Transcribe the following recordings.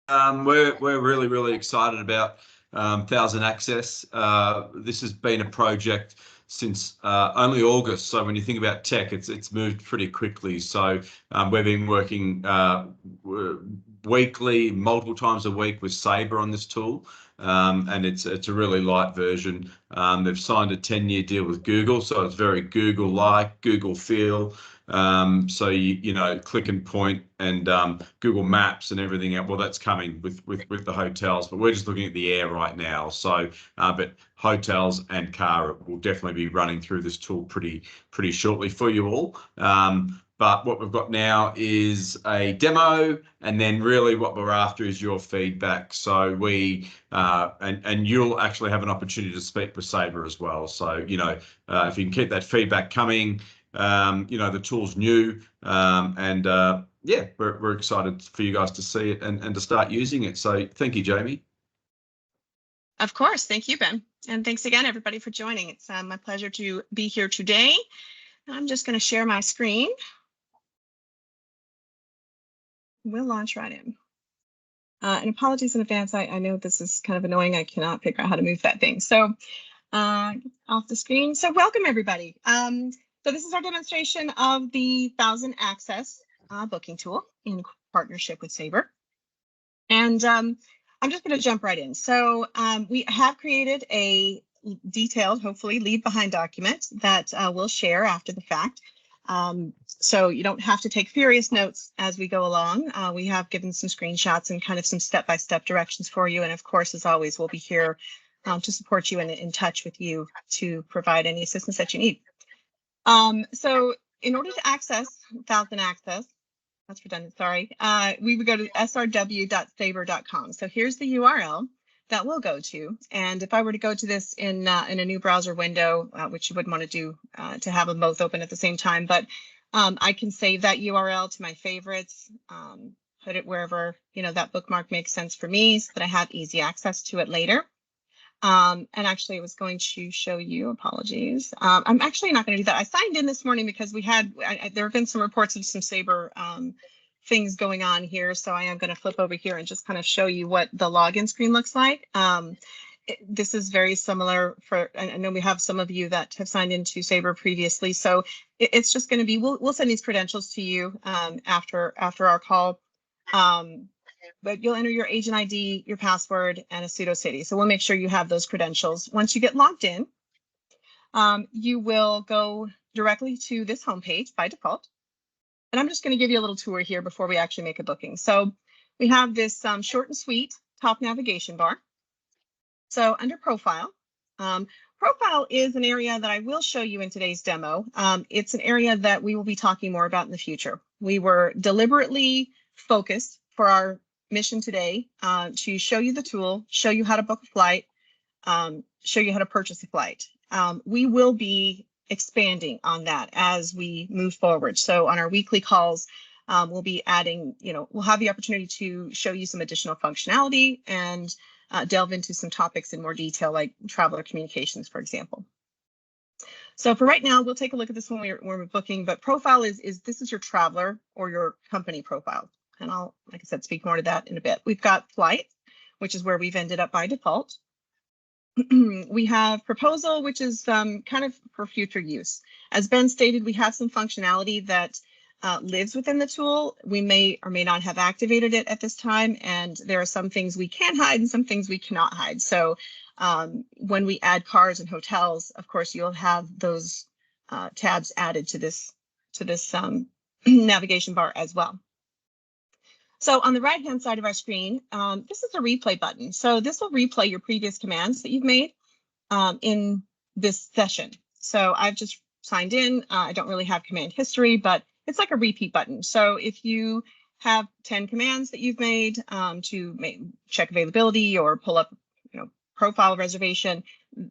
We're really excited about Thousand Access. This has been a project since only August. So when you think about tech, it's moved pretty quickly. So we've been working weekly, multiple times a week with Sabre on this tool. And it's a really light version. They've signed a 10-year deal with Google, so it's very Google-like, Google feel. So you know, click and point and Google Maps and everything else. Well, that's coming with the hotels, but we're just looking at the air right now. So, but hotels and car will definitely be running through this tool pretty shortly for you all. But what we've got now is a demo, and then really what we're after is your feedback. So we and you'll actually have an opportunity to speak with Sabre as well. So you know, if you can keep that feedback coming. You know, the tool's new, and yeah, we're excited for you guys to see it and to start using it. So thank you, Jamie. Of course. Thank you, Ben. And thanks again, everybody, for joining. It's my pleasure to be here today. I'm just going to share my screen. We'll launch right in. And apologies in advance. I know this is kind of annoying. I cannot figure out how to move that thing. So off the screen. So welcome, everybody. So this is our demonstration of the Thousand Access booking tool in partnership with Sabre. And I'm just going to jump right in. So we have created a detailed, hopefully, leave behind document that we'll share after the fact. So you don't have to take furious notes as we go along. We have given some screenshots and kind of some step-by-step directions for you. And of course, as always, we'll be here to support you and in touch with you to provide any assistance that you need. So in order to access Thousand Access, that's redundant, sorry, we would go to srw.sabre.com. So here's the URL that we'll go to. And if I were to go to this in a new browser window, which you wouldn't want to do to have them both open at the same time, but I can save that URL to my favorites, put it wherever, you know, that bookmark makes sense for me so that I have easy access to it later. And actually, I was going to show you, apologies. I'm actually not going to do that. I signed in this morning because we had, there have been some reports of some Sabre things going on here. So I am going to flip over here and just kind of show you what the login screen looks like. This is very similar for, I know we have some of you that have signed into Sabre previously. So it's just going to be, we'll send these credentials to you after our call. But you'll enter your agent ID, your password, and a pseudo-city. So we'll make sure you have those credentials. Once you get logged in, you will go directly to this homepage by default. And I'm just going to give you a little tour here before we actually make a booking. So we have this short and sweet top navigation bar. So under profile, profile is an area that I will show you in today's demo. It's an area that we will be talking more about in the future. We were deliberately focused for our mission today to show you the tool, show you how to book a flight, show you how to purchase a flight. We will be expanding on that as we move forward. So on our weekly calls, we'll be adding, you know, we'll have the opportunity to show you some additional functionality and delve into some topics in more detail, like traveler communications, for example. So for right now, we'll take a look at this when we're booking, but profile is this is your traveler or your company profile. And I'll, like I said, speak more to that in a bit. We've got flight, which is where we've ended up by default. We have proposal, which is kind of for future use. As Ben stated, we have some functionality that lives within the tool. We may or may not have activated it at this time, and there are some things we can hide and some things we cannot hide. So when we add cars and hotels, of course, you'll have those tabs added to this navigation bar as well. So on the right-hand side of our screen, this is a replay button. So this will replay your previous commands that you've made in this session. So I've just signed in. I don't really have command history, but it's like a repeat button. So if you have 10 commands that you've made to check availability or pull up, you know, profile reservation,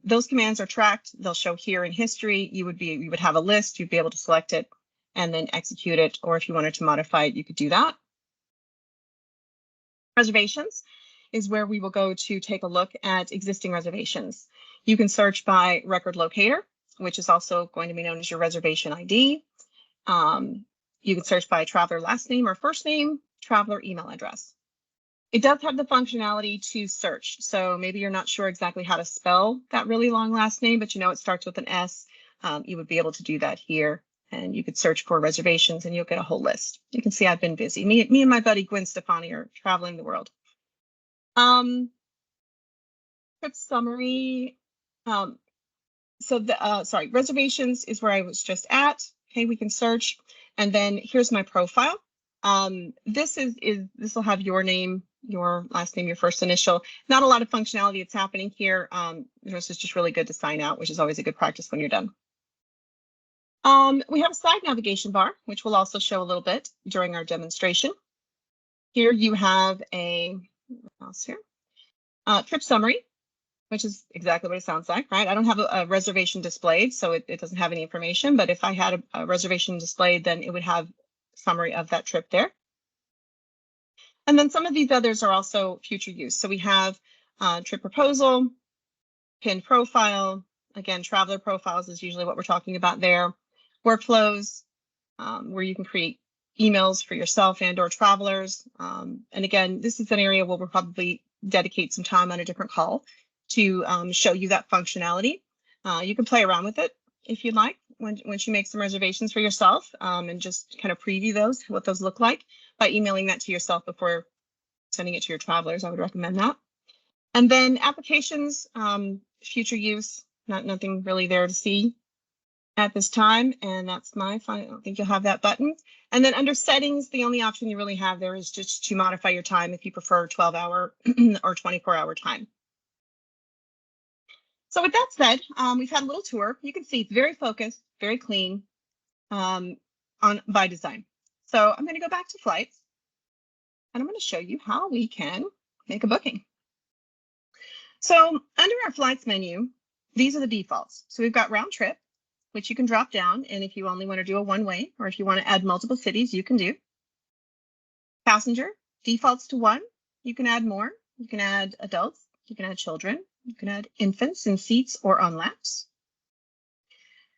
those commands are tracked. They'll show here in history. You would have a list. You'd be able to select it and then execute it. Or if you wanted to modify it, you could do that. Reservations is where we will go to take a look at existing reservations. You can search by record locator, which is also going to be known as your reservation ID. You can search by traveler last name or first name, traveler email address. It does have the functionality to search. So maybe you're not sure exactly how to spell that really long last name, but you know it starts with an S. You would be able to do that here. And you could search for reservations and you'll get a whole list. You can see I've been busy. Me and my buddy Gwen Stefani are traveling the world. Trip summary. Sorry, reservations is where I was just at. Okay, we can search. And then here's my profile. This will have your name, your last name, your first initial. Not a lot of functionality that's happening here. This is just really good to sign out, which is always a good practice when you're done. We have a side navigation bar, which will also show a little bit during our demonstration. Here you have a trip summary, which is exactly what it sounds like, right? I don't have a reservation displayed, so it doesn't have any information, but if I had a reservation displayed, then it would have a summary of that trip there. And then some of these others are also future use. So we have trip proposal, pinned profile. Again, traveler profiles is usually what we're talking about there. Workflows, where you can create emails for yourself and or travelers. And again, this is an area where we'll probably dedicate some time on a different call to show you that functionality. You can play around with it if you'd like once you make some reservations for yourself and just kind of preview those, what those look like by emailing that to yourself before sending it to your travelers. I would recommend that. And then applications, future use, nothing really there to see at this time. And that's my final. I don't think you'll have that button. And then under settings, the only option you really have there is just to modify your time if you prefer 12-hour or 24-hour time. So with that said, we've had a little tour. You can see it's very focused, very clean by design. So I'm going to go back to flights and I'm going to show you how we can make a booking. So under our flights menu, these are the defaults. So we've got round trip, which you can drop down. And if you only want to do a one-way, or if you want to add multiple cities, you can do. Passenger defaults to 1. You can add more. You can add adults. You can add children. You can add infants in seats or on laps.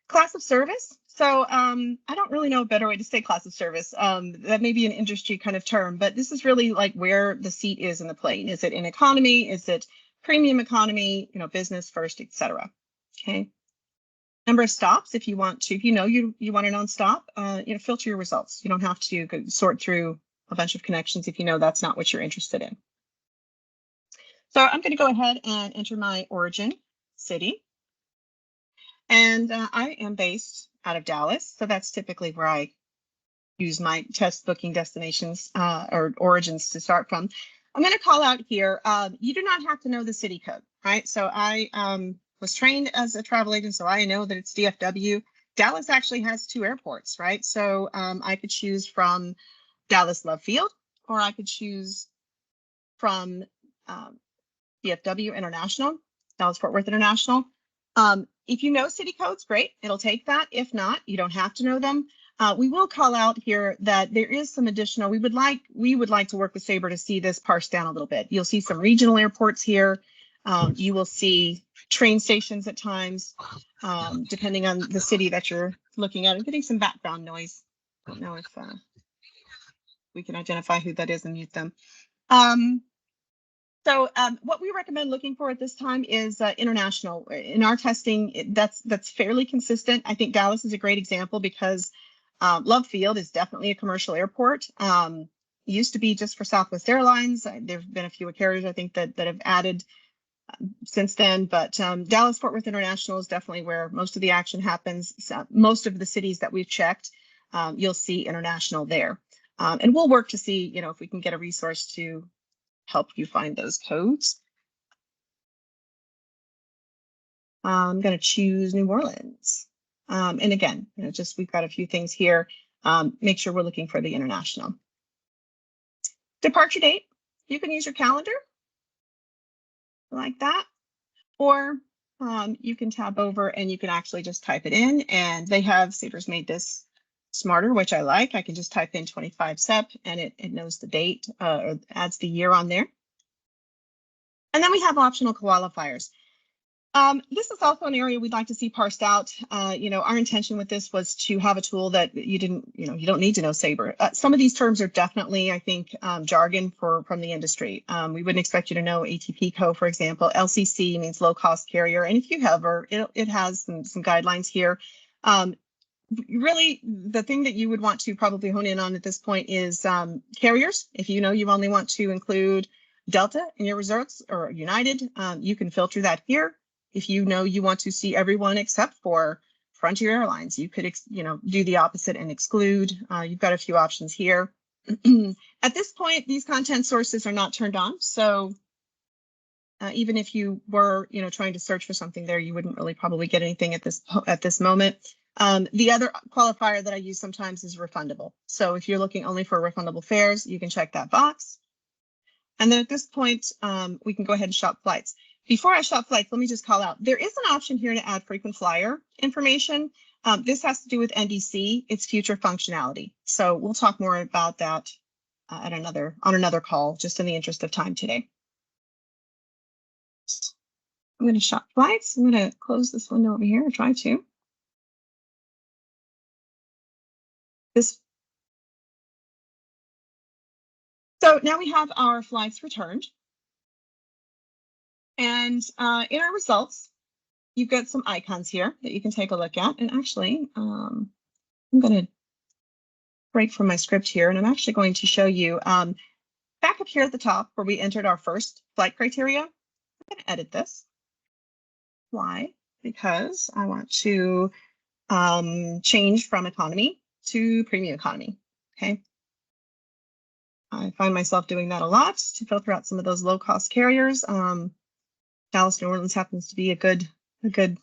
Class of service. So I don't really know a better way to say class of service. That may be an industry kind of term, but this is really like where the seat is in the plane. Is it in economy? Is it premium economy? You know, business first, etc. Okay. Number of stops, if you want to, if you know you want a non-stop, filter your results. You don't have to sort through a bunch of connections if you know that's not what you're interested in. So I'm going to go ahead and enter my origin city. And I am based out of Dallas. So that's typically where I use my test booking destinations or origins to start from. I'm going to call out here. You do not have to know the city code, right? So I was trained as a travel agent, so I know that it's DFW. Dallas actually has 2 airports, right? So I could choose from Dallas Love Field, or I could choose from DFW International, Dallas Fort Worth International. If you know city codes, great, it'll take that. If not, you don't have to know them. We will call out here that there is some additional, we would like to work with Sabre to see this parsed down a little bit. You'll see some regional airports here. You will see train stations at times, depending on the city that you're looking at. I'm getting some background noise. I don't know if we can identify who that is and mute them. So what we recommend looking for at this time is international. In our testing, that's fairly consistent. I think Dallas is a great example because Love Field is definitely a commercial airport. Used to be just for Southwest Airlines. There have been a few carriers, I think, that have added since then. But Dallas Fort Worth International is definitely where most of the action happens. So most of the cities that we've checked, you'll see international there. And we'll work to see, if we can get a resource to help you find those codes. I'm going to choose New Orleans. And again, we've got a few things here. Make sure we're looking for the international. Departure date, you can use your calendar like that, or you can tab over and you can actually just type it in, and Sabre's made this smarter, which I like. I can just type in 25 Sep and it knows the date or adds the year on there. And then we have optional qualifiers. This is also an area we'd like to see parsed out. Our intention with this was to have a tool that you don't need to know Sabre. Some of these terms are definitely, I think, jargon from the industry. We wouldn't expect you to know ATP Co, for example. LCC means low cost carrier. And if you hover, it has some guidelines here. Really, the thing that you would want to probably hone in on at this point is carriers. If you know you only want to include Delta in your results or United, you can filter that here. If you know you want to see everyone except for Frontier Airlines, you could do the opposite and exclude. You've got a few options here. At this point, these content sources are not turned on, so even if you were trying to search for something there, you wouldn't really probably get anything at this moment. The other qualifier that I use sometimes is refundable. So if you're looking only for refundable fares, you can check that box. And then at this point, we can go ahead and shop flights. Before I shop flights, let me just call out, there is an option here to add frequent flyer information. This has to do with NDC, its future functionality. So we'll talk more about that on another call, just in the interest of time today. I'm going to shop flights. I'm going to close this window over here, or try to. So now we have our flights returned. And in our results, you've got some icons here that you can take a look at. And actually, I'm going to break from my script here, and I'm actually going to show you back up here at the top where we entered our first flight criteria. I'm going to edit this. Why? Because I want to change from economy to premium economy. Okay. I find myself doing that a lot to filter out some of those low-cost carriers. Dallas, New Orleans happens to be a good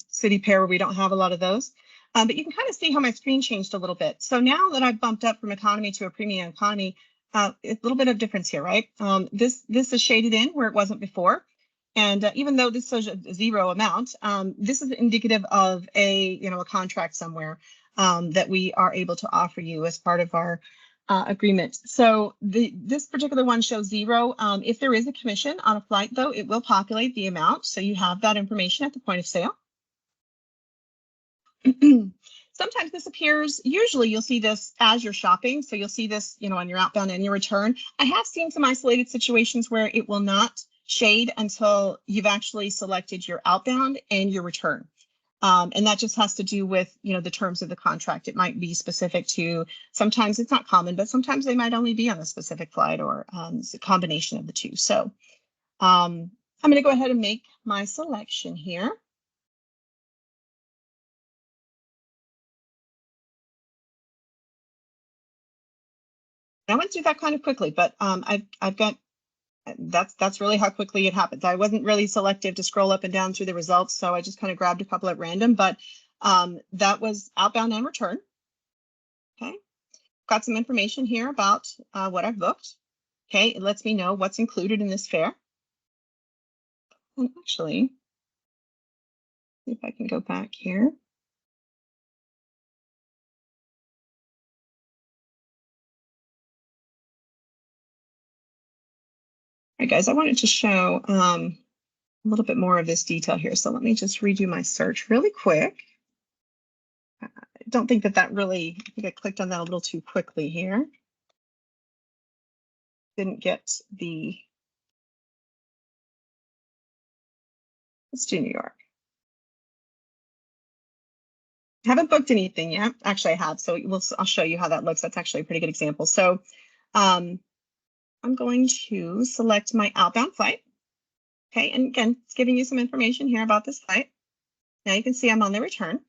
city pair where we don't have a lot of those. But you can kind of see how my screen changed a little bit. So now that I've bumped up from economy to a premium economy, a little bit of difference here, right? This is shaded in where it wasn't before. And even though this is a zero amount, this is indicative of a contract somewhere that we are able to offer you as part of our agreement. So this particular one shows zero. If there is a commission on a flight, though, it will populate the amount. So you have that information at the point of sale. Sometimes this appears, usually you'll see this as you're shopping. So you'll see this, on your outbound and your return. I have seen some isolated situations where it will not shade until you've actually selected your outbound and your return. And that just has to do with, the terms of the contract. It might be specific to, sometimes it's not common, but sometimes they might only be on a specific flight, or it's a combination of the two. So I'm going to go ahead and make my selection here. I went through that kind of quickly, but I've got, that's really how quickly it happens. I wasn't really selective to scroll up and down through the results, so I just kind of grabbed a couple at random, but that was outbound and return. Okay, got some information here about what I've booked. Okay, it lets me know what's included in this fare. And actually, see if I can go back here. All right, guys, I wanted to show a little bit more of this detail here. So let me just redo my search really quick. I don't think that really, I think I clicked on that a little too quickly here. Didn't get the, let's do New York. Haven't booked anything yet. Actually, I have. So I'll show you how that looks. That's actually a pretty good example. So I'm going to select my outbound flight. Okay, and again, it's giving you some information here about this flight. Now you can see I'm on the return.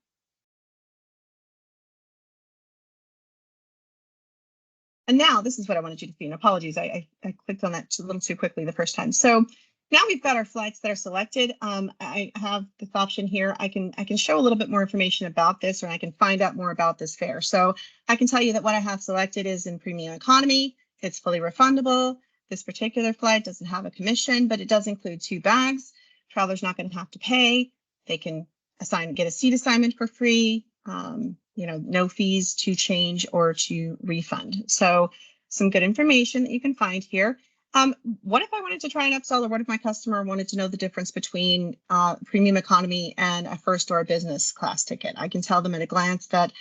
And now this is what I wanted you to see. And apologies, I clicked on that a little too quickly the first time. So now we've got our flights that are selected. I have this option here. I can show a little bit more information about this, or I can find out more about this fare. So I can tell you that what I have selected is in premium economy. It's fully refundable. This particular flight doesn't have a commission, but it does include 2 bags. Traveler's not going to have to pay. They can get a seat assignment for free. No fees to change or to refund. So some good information that you can find here. What if I wanted to try an upsell, or what if my customer wanted to know the difference between premium economy and a first or a business class ticket? I can tell them at a glance that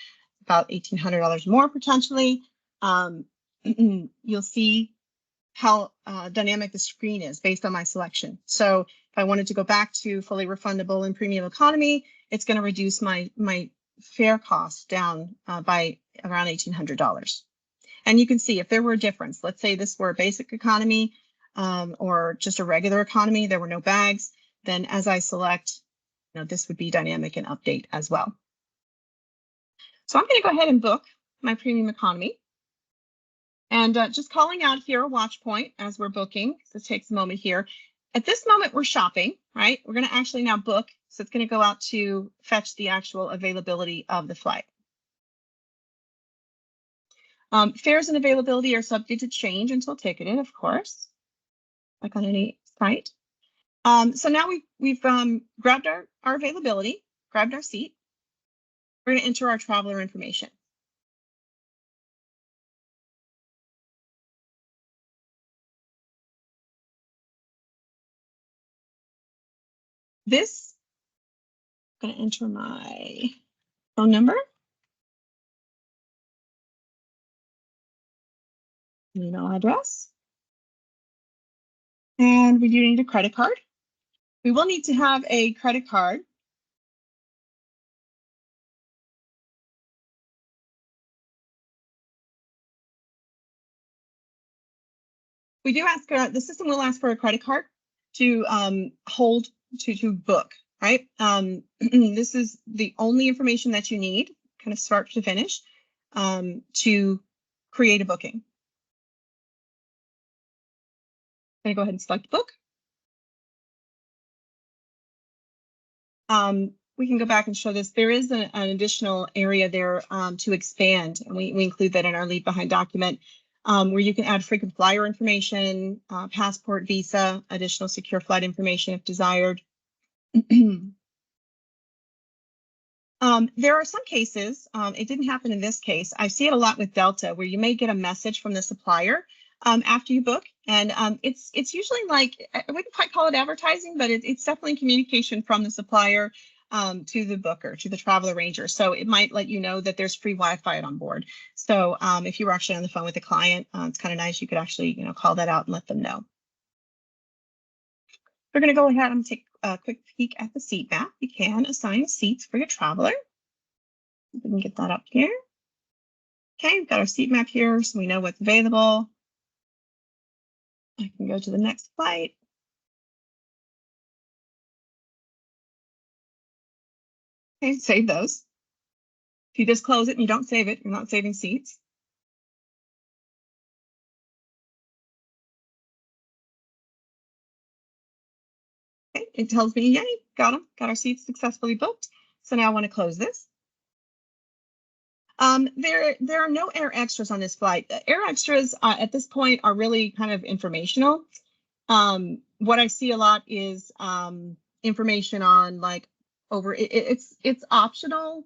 about $1,800 more potentially. You'll see how dynamic the screen is based on my selection. So if I wanted to go back to fully refundable and premium economy, it's going to reduce my fare cost down by around $1,800. And you can see if there were a difference, let's say this were a basic economy or just a regular economy, there were no bags, then as I select, this would be dynamic and update as well. So I'm going to go ahead and book my premium economy. And just calling out here a watch point as we're booking. So it takes a moment here. At this moment, we're shopping, right? We're going to actually now book. So it's going to go out to fetch the actual availability of the flight. Fares and availability are subject to change until ticketed, of course, like on any site. So now we've grabbed our availability, grabbed our seat. We're going to enter our traveler information. This, I'm going to enter my phone number. Email address. And we do need a credit card. We will need to have a credit card. We do ask, the system will ask for a credit card to hold, to book, right? This is the only information that you need, kind of start to finish, to create a booking. I'm going to go ahead and select book. We can go back and show this. There is an additional area there to expand, and we include that in our leave behind document, where you can add frequent flyer information, passport, visa, additional secure flight information if desired. There are some cases, it didn't happen in this case. I see it a lot with Delta, where you may get a message from the supplier after you book, and it's usually like, I wouldn't quite call it advertising, but it's definitely communication from the supplier to the booker, to the travel arranger. So it might let you know that there's free Wi-Fi on board. So if you were actually on the phone with the client, it's kind of nice. You could actually, call that out and let them know. We're going to go ahead and take a quick peek at the seat map. You can assign seats for your traveler. We can get that up here. Okay, we've got our seat map here, so we know what's available. I can go to the next flight. Okay, save those. If you just close it and you don't save it, you're not saving seats. Okay, it tells me, yay, got them, got our seats successfully booked. So now I want to close this. There are no air extras on this flight. Air extras at this point are really kind of informational. What I see a lot is information on like it's optional.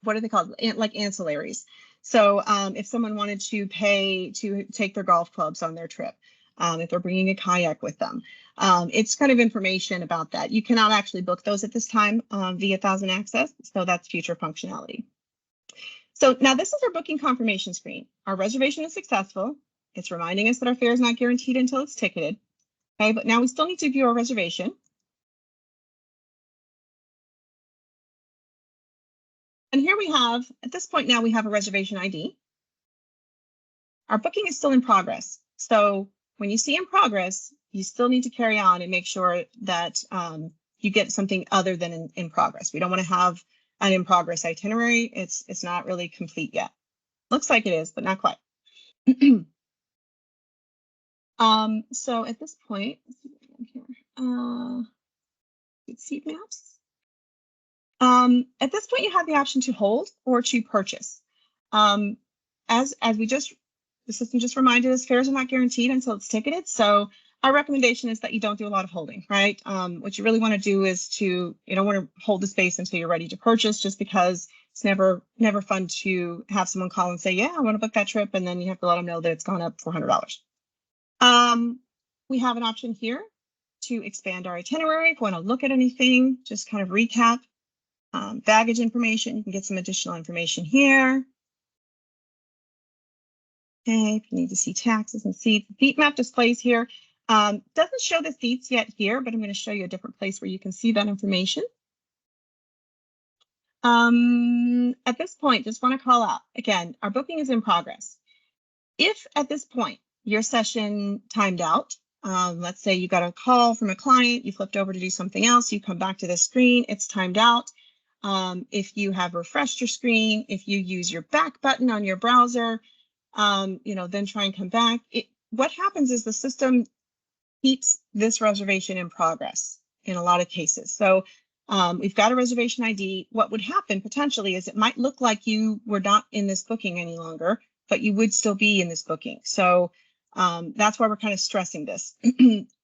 What are they called? Like ancillaries. So if someone wanted to pay to take their golf clubs on their trip, if they're bringing a kayak with them, it's kind of information about that. You cannot actually book those at this time via Thousand Access, so that's future functionality. So now this is our booking confirmation screen. Our reservation is successful. It's reminding us that our fare is not guaranteed until it's ticketed. Okay, but now we still need to view our reservation. And here we have, at this point now, we have a reservation ID. Our booking is still in progress. So when you see in progress, you still need to carry on and make sure that you get something other than in progress. We don't want to have an in progress itinerary. It's not really complete yet. Looks like it is, but not quite. So at this point, seat maps. At this point, you have the option to hold or to purchase. As the system just reminded us, fares are not guaranteed until it's ticketed. So our recommendation is that you don't do a lot of holding, right? What you really want to do is you don't want to hold the space until you're ready to purchase, just because it's never fun to have someone call and say, yeah, I want to book that trip, and then you have to let them know that it's gone up $400. We have an option here to expand our itinerary. If we want to look at anything, just kind of recap. Baggage information, you can get some additional information here. Okay, if you need to see taxes and seats, seat map displays here. Doesn't show the seats yet here, but I'm going to show you a different place where you can see that information. At this point, just want to call out, again, our booking is in progress. If at this point your session timed out, let's say you got a call from a client, you flipped over to do something else, you come back to this screen, it's timed out. If you have refreshed your screen, if you use your back button on your browser, then try and come back. What happens is the system keeps this reservation in progress in a lot of cases. So we've got a reservation ID. What would happen potentially is it might look like you were not in this booking any longer, but you would still be in this booking. So that's why we're kind of stressing this.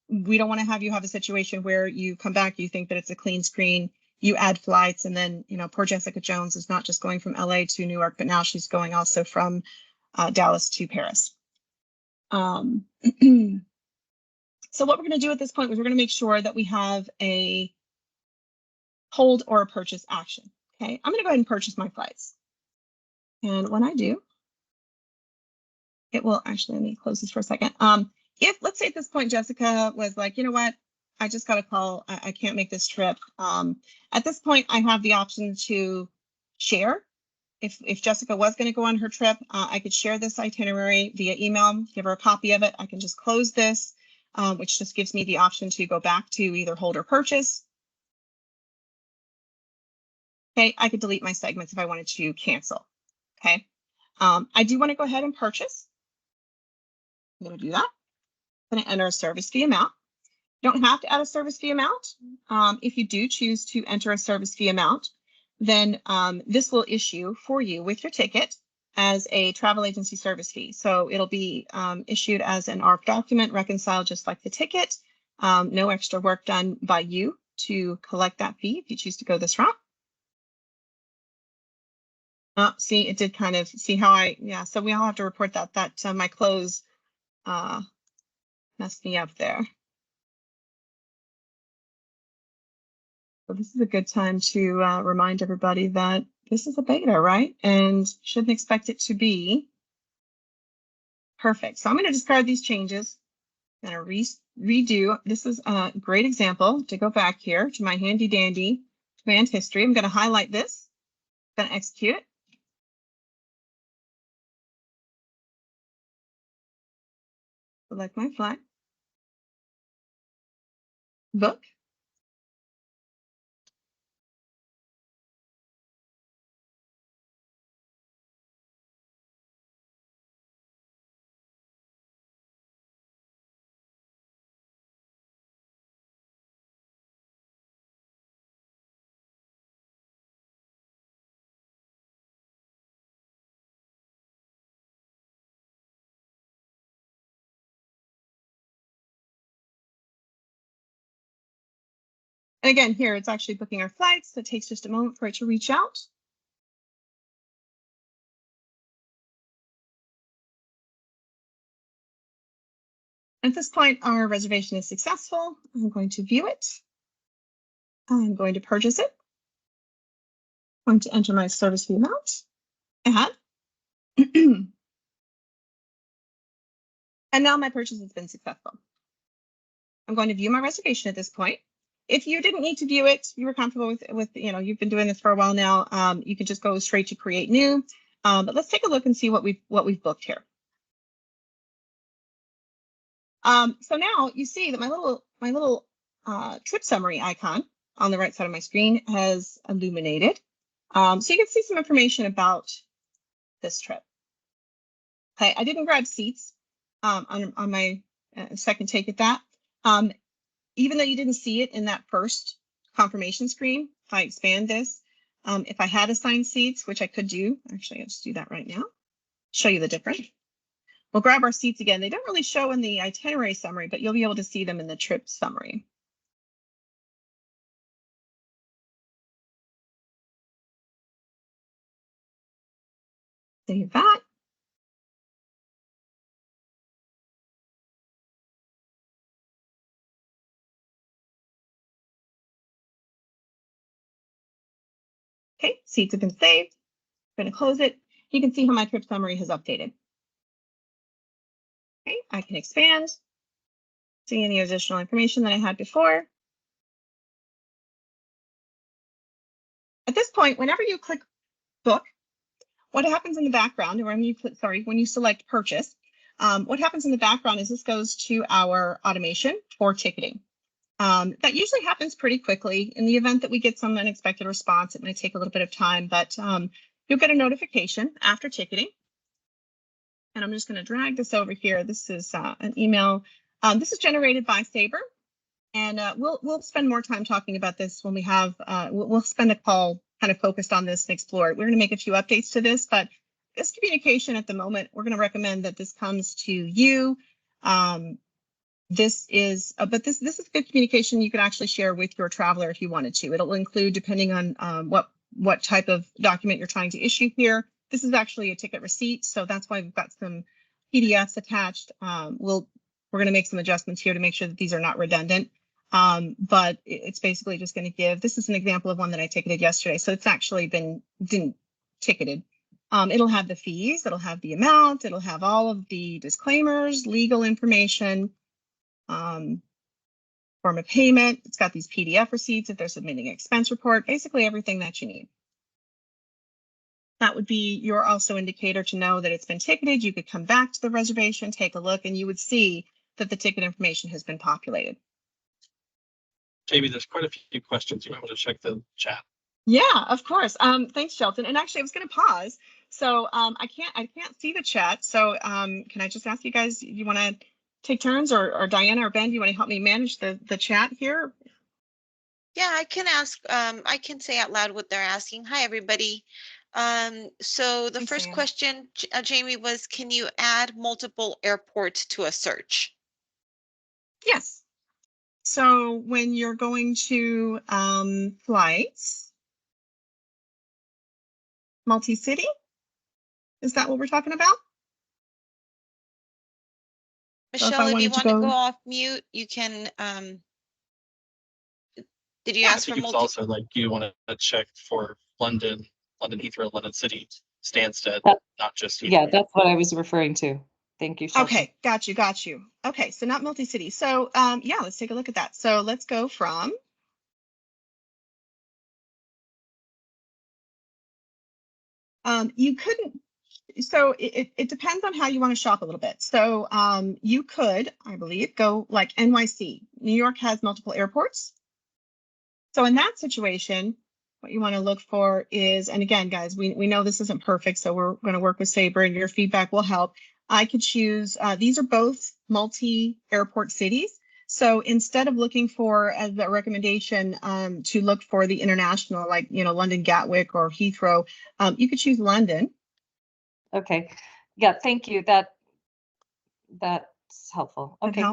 We don't want to have you have a situation where you come back, you think that it's a clean screen, you add flights, and then, poor Jessica Jones is not just going from LA to New York, but now she's going also from Dallas to Paris. So what we're going to do at this point is we're going to make sure that we have a hold or a purchase action. Okay, I'm going to go ahead and purchase my flights. And when I do, it will actually, let me close this for a second. If, let's say at this point, Jessica was like, you know what, I just got a call, I can't make this trip. At this point, I have the option to share. If Jessica was going to go on her trip, I could share this itinerary via email, give her a copy of it. I can just close this, which just gives me the option to go back to either hold or purchase. Okay, I could delete my segments if I wanted to cancel. Okay, I do want to go ahead and purchase. I'm going to do that. I'm going to enter a service fee amount. You don't have to add a service fee amount. If you do choose to enter a service fee amount, then this will issue for you with your ticket as a travel agency service fee. So it'll be issued as an ARP document, reconciled just like the ticket. No extra work done by you to collect that fee if you choose to go this route. See, it did kind of, see how so we all have to report that my close messed me up there. So this is a good time to remind everybody that this is a beta, right? And shouldn't expect it to be perfect. So I'm going to discard these changes. I'm going to redo. This is a great example to go back here to my handy dandy command history. I'm going to highlight this, I'm going to execute it. Select my flight, book. And again, here it's actually booking our flights. So it takes just a moment for it to reach out. At this point, our reservation is successful. I'm going to view it. I'm going to purchase it. I'm going to enter my service fee amount. Add. And now my purchase has been successful. I'm going to view my reservation at this point. If you didn't need to view it, you were comfortable with you've been doing this for a while now, you can just go straight to create new. But let's take a look and see what we've booked here. So now you see that my little trip summary icon on the right side of my screen has illuminated. So you can see some information about this trip. Okay, I didn't grab seats on my second take at that. Even though you didn't see it in that first confirmation screen, if I expand this, if I had assigned seats, which I could do, actually, I'll just do that right now, show you the difference. We'll grab our seats again. They don't really show in the itinerary summary, but you'll be able to see them in the trip summary. Save that. Okay, seats have been saved. I'm going to close it. You can see how my trip summary has updated. Okay, I can expand, see any additional information that I had before. At this point, whenever you click book, what happens in the background, or when you click, when you select purchase, what happens in the background is this goes to our automation for ticketing. That usually happens pretty quickly. In the event that we get some unexpected response, it might take a little bit of time, but you'll get a notification after ticketing. And I'm just going to drag this over here. This is an email. This is generated by Sabre, and we'll spend more time talking about this when we have. We'll spend a call kind of focused on this and explore it. We're going to make a few updates to this, but this communication at the moment, we're going to recommend that this comes to you. This is good communication you can actually share with your traveler if you wanted to. It'll include, depending on what type of document you're trying to issue here. This is actually a ticket receipt, so that's why we've got some PDFs attached. We're going to make some adjustments here to make sure that these are not redundant. But it's basically just going to give, this is an example of one that I ticketed yesterday. So it's actually been ticketed. It'll have the fees, it'll have the amount, it'll have all of the disclaimers, legal information, form of payment. It's got these PDF receipts if they're submitting an expense report, basically everything that you need. That would be your also indicator to know that it's been ticketed. You could come back to the reservation, take a look, and you would see that the ticket information has been populated. Jamie, there's quite a few questions. You might want to check the chat. Yeah, of course. Thanks, Shelton. And actually, I was going to pause. So I can't see the chat. So can I just ask you guys, you want to take turns, or Diana or Ben, do you want to help me manage the chat here? Yeah, I can ask. I can say out loud what they're asking. Hi, everybody. So the first question, Jamie, was, can you add multiple airports to a search? Yes. So when you're going to flights, multi-city, is that what we're talking about? Michelle, if you want to go off mute, you can. Did you ask for multi? It's also like you want to check for London Heathrow, London City, Stansted, not just Heathrow. Yeah, that's what I was referring to. Thank you, Shelton. Okay, got you. Okay, so not multi-city. So yeah, let's take a look at that. So let's go from you couldn't, so it depends on how you want to shop a little bit. So you could, I believe, go like NYC. New York has multiple airports. So in that situation, what you want to look for is, and again, guys, we know this isn't perfect, so we're going to work with Sabre, and your feedback will help. I could choose, these are both multi-airport cities. So instead of looking for, as a recommendation, to look for the international, like, London Gatwick or Heathrow, you could choose London. Okay. Yeah, thank you. That's helpful. Okay.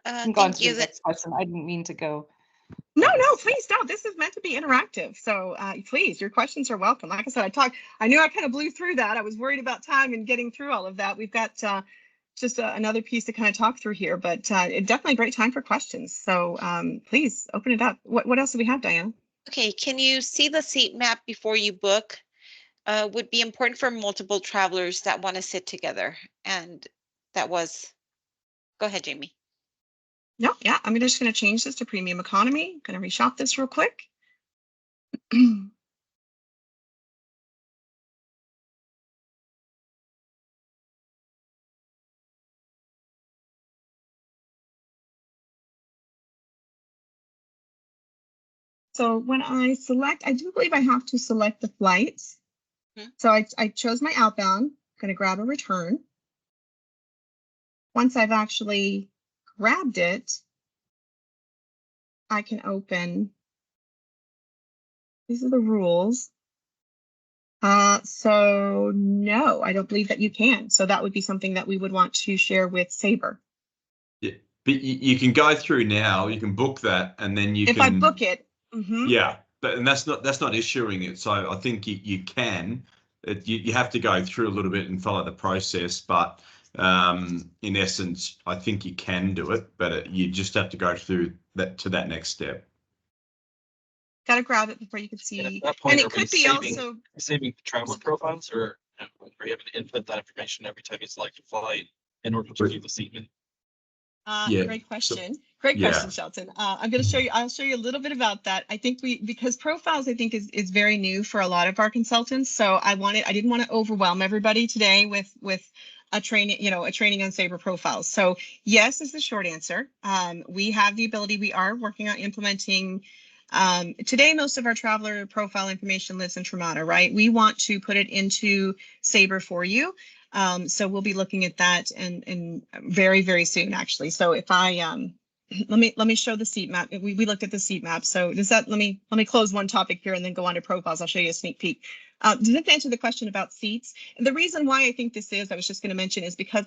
I'm going to the next question. I didn't mean to go. No, please don't. This is meant to be interactive. So please, your questions are welcome. Like I said, I knew I kind of blew through that. I was worried about time and getting through all of that. We've got just another piece to kind of talk through here, but definitely a great time for questions. So please open it up. What else do we have, Diane? Okay, can you see the seat map before you book? Would be important for multiple travelers that want to sit together. And that was, go ahead, Jamie. No, yeah, I'm just going to change this to premium economy. I'm going to reshop this real quick. So when I select, I do believe I have to select the flights. So I chose my outbound. I'm going to grab a return. Once I've actually grabbed it, I can open. These are the rules. So no, I don't believe that you can. So that would be something that we would want to share with Sabre. Yeah, but you can go through now. You can book that, and then if I book it. Yeah, and that's not issuing it. So I think you can. You have to go through a little bit and follow the process, but in essence, I think you can do it, but you just have to go through that to that next step. Gotta grab it before you can And see. at that point, And are it we could be also, saving traveler profiles, or are you having to input that information every time you select a flight in order to view the seat? Yeah, great so- question. Great yeah. question, Shelton. I'm going to show you, I'll show you a little bit about that. I think because profiles, I think is very new for a lot of our consultants. So I didn't want to overwhelm everybody today with a training, a training on Sabre profiles. So yes is the short answer. We have the ability, we are working on implementing, today, most of our traveler profile information lives in Tramada, right? We want to put it into Sabre for you. So we'll be looking at that and very, very soon, actually. So if I, let me show the seat map. We looked at the seat map. So does that, let me close one topic here and then go on to profiles. I'll show you a sneak peek. Does this answer the question about seats? And the reason why I think this is, I was just going to mention, is because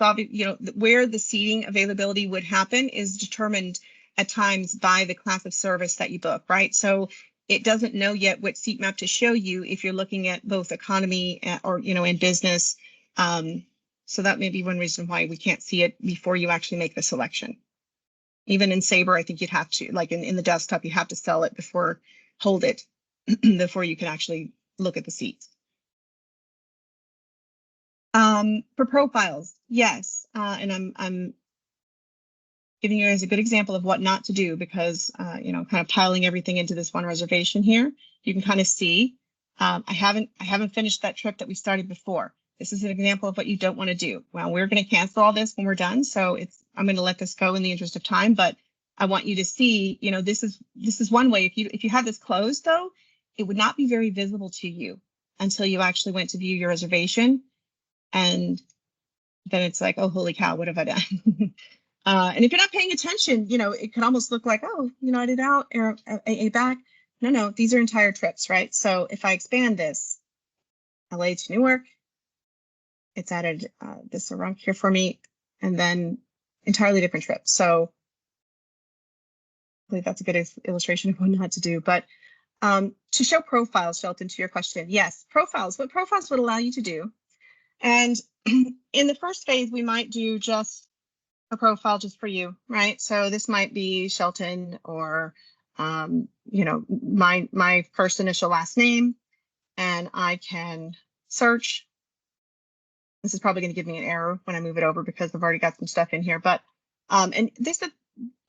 where the seating availability would happen is determined at times by the class of service that you book, right? So it doesn't know yet what seat map to show you if you're looking at both economy or, in business. So that may be one reason why we can't see it before you actually make the selection. Even in Sabre, I think you'd have to, like in the desktop, you have to sell it hold it before you can actually look at the seats. For profiles, yes, and I'm giving you as a good example of what not to do because, kind of piling everything into this one reservation here, you can kind of see, I haven't finished that trip that we started before. This is an example of what you don't want to do. Well, we're going to cancel all this when we're done. So I'm going to let this go in the interest of time, but I want you to see, this is one way. If you have this closed though, it would not be very visible to you until you actually went to view your reservation. And then it's like, oh, holy cow, what have I done? And if you're not paying attention, it can almost look like, oh, I did out or a back. No, these are entire trips, right? So if I expand this, LA to Newark, it's added this around here for me, and then entirely different trips. So I believe that's a good illustration of what not to do. But to show profiles, Shelton, to your question, yes, profiles, what profiles would allow you to do. And in the first phase, we might do just a profile just for you, right? So this might be Shelton or, my first initial last name, and I can search. This is probably going to give me an error when I move it over because I've already got some stuff in here. But and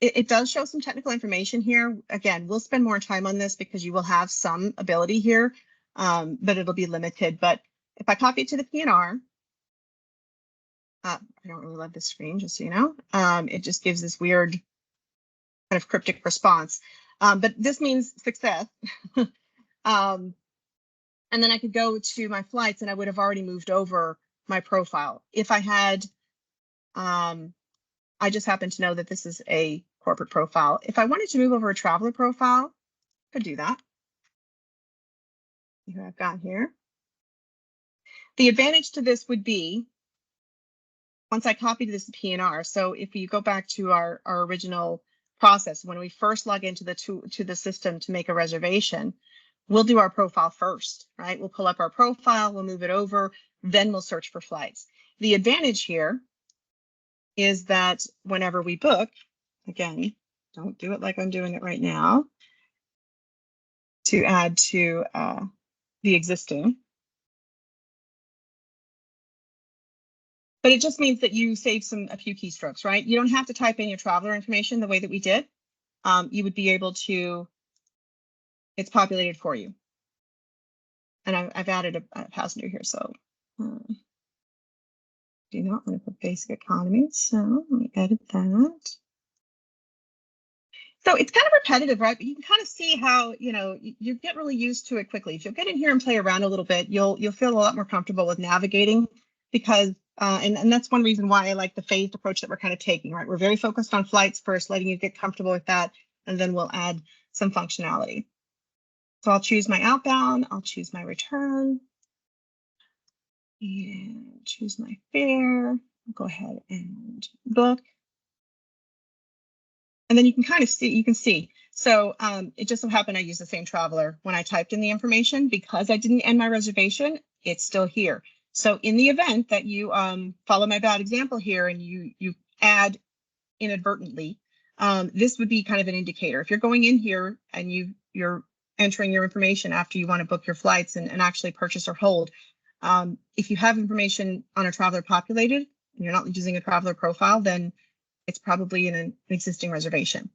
it does show some technical information here. Again, we'll spend more time on this because you will have some ability here, but it'll be limited. But if I copy it to the PNR, I don't really love this screen, just so you know. It just gives this weird kind of cryptic response. But this means success. And then I could go to my flights and I would have already moved over my profile. If I had, I just happen to know that this is a corporate profile. If I wanted to move over a traveler profile, I could do that. Here I've got here. The advantage to this would be, once I copied this PNR, so if you go back to our original process, when we first log into the system to make a reservation, we'll do our profile first, right? We'll pull up our profile, we'll move it over, then we'll search for flights. The advantage here is that whenever we book, again, don't do it like I'm doing it right now, to add to the existing. But it just means that you save a few keystrokes, right? You don't have to type in your traveler information the way that we did. You would be able to, it's populated for you. And I've added a passenger here, so do not want to put basic economy. So let me edit that. So it's kind of repetitive, right? But you can kind of see how, you get really used to it quickly. If you'll get in here and play around a little bit, you'll feel a lot more comfortable with navigating because, and that's one reason why I like the phased approach that we're kind of taking, right? We're very focused on flights first, letting you get comfortable with that, and then we'll add some functionality. So I'll choose my outbound, I'll choose my return, and choose my fare. I'll go ahead and book. And then you can kind of see, So it just so happened I used the same traveler when I typed in the information. Because I didn't end my reservation, it's still here. So in the event that you follow my bad example here and you add inadvertently, this would be kind of an indicator. If you're going in here and you're entering your information after you want to book your flights and actually purchase or hold. If you have information on a traveler populated and you're not using a traveler profile, then it's probably in an existing reservation.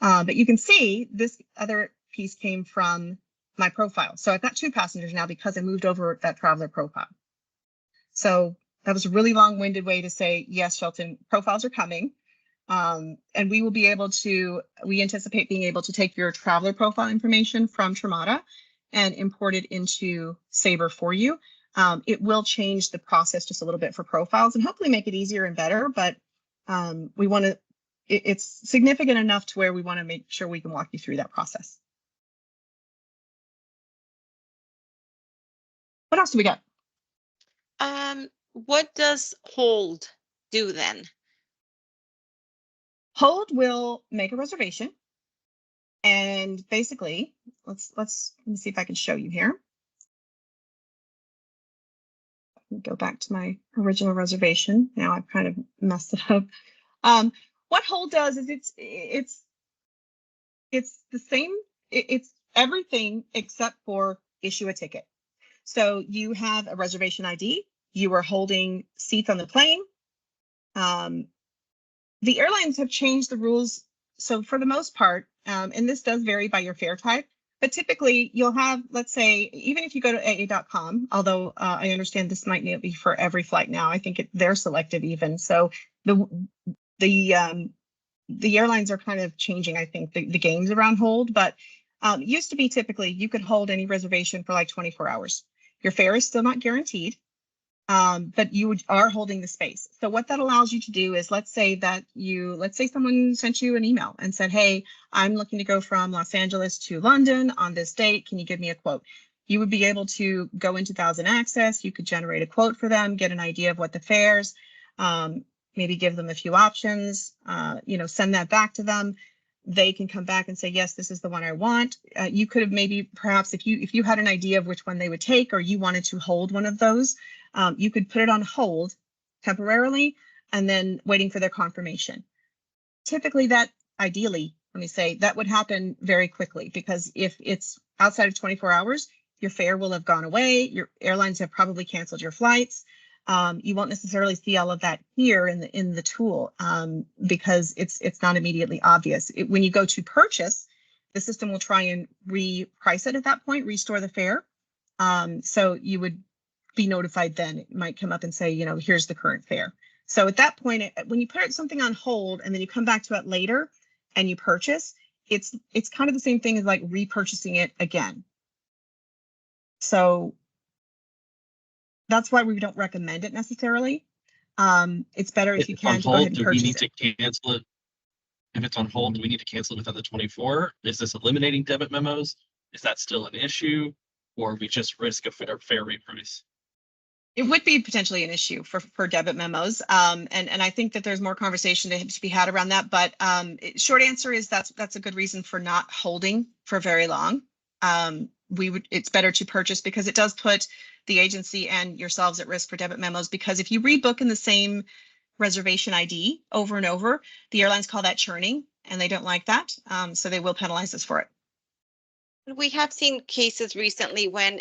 But you can see this other piece came from my profile. So I've got 2 passengers now because I moved over that traveler profile. So that was a really long-winded way to say, yes, Shelton, profiles are coming. And we will be able to, we anticipate being able to take your traveler profile information from Tramada and import it into Sabre for you. It will change the process just a little bit for profiles and hopefully make it easier and better, but we want to, it's significant enough to where we want to make sure we can walk you through that process. What else do we got? What does hold do then? Hold will make a reservation, and basically, let me see if I can show you here. Go back to my original reservation. Now I've kind of messed it up. What hold does is it's the same. It's everything except for issue a ticket. So you have a reservation ID. You are holding seats on the plane. The airlines have changed the rules. So for the most part, and this does vary by your fare type, but typically you'll have, let's say, even if you go to AA.com, although I understand this might not be for every flight now, I think they're selective even. So the airlines are kind of changing, I think, the games around hold, but it used to be typically you could hold any reservation for like 24 hours. Your fare is still not guaranteed. But you are holding the space. So what that allows you to do is, let's say someone sent you an email and said, hey, I'm looking to go from Los Angeles to London on this date. Can you give me a quote? You would be able to go into Thousand Access. You could generate a quote for them, get an idea of what the fares, maybe give them a few options, send that back to them. They can come back and say, yes, this is the one I want. You could have maybe perhaps if you had an idea of which one they would take, or you wanted to hold one of those, you could put it on hold temporarily and then waiting for their confirmation. Typically that ideally, let me say, that would happen very quickly, because if it's outside of 24 hours, your fare will have gone away. Your airlines have probably canceled your flights. You won't necessarily see all of that here in the tool because it's not immediately obvious. When you go to purchase, the system will try and reprice it at that point, restore the fare. So you would be notified then. It might come up and say, here's the current fare. So at that point, when you put something on hold and then you come back to it later and you purchase, it's kind of the same thing as like repurchasing it again. So that's why we don't recommend it necessarily. It's better if you can go ahead and purchase it. Do we need to cancel it? If it's on hold, do we need to cancel it within the 24? Is this eliminating debit memos? Is that still an issue? Or we just risk a fair reprice? It would be potentially an issue for debit memos. And I think that there's more conversation to be had around that. But short answer is that's a good reason for not holding for very long. It's better to purchase because it does put the agency and yourselves at risk for debit memos, because if you rebook in the same reservation ID over and over, the airlines call that churning and they don't like that. So they will penalize us for it. We have seen cases recently when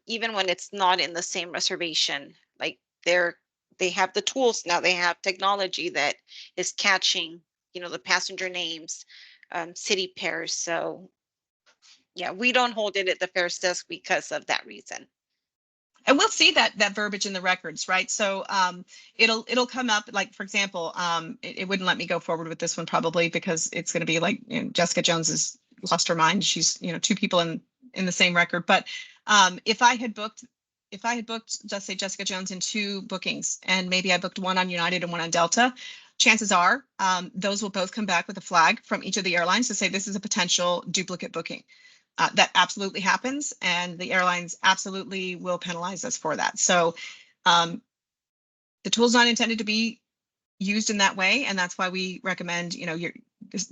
even when it's not in the same reservation, like they have the tools now, they have technology that is catching, the passenger names, city pairs. So yeah, we don't hold it at the fares desk because of that reason. And we'll see that verbiage in the records, right? So it'll come up, like, for example, it wouldn't let me go forward with this one probably because it's going to be like Jessica Jones has lost her mind. She's 2 people in the same record. But if I had booked, just say Jessica Jones in 2 bookings, and maybe I booked one on United and one on Delta, chances are those will both come back with a flag from each of the airlines to say this is a potential duplicate booking. That absolutely happens, and the airlines absolutely will penalize us for that. So the tool's not intended to be used in that way, and that's why we recommend,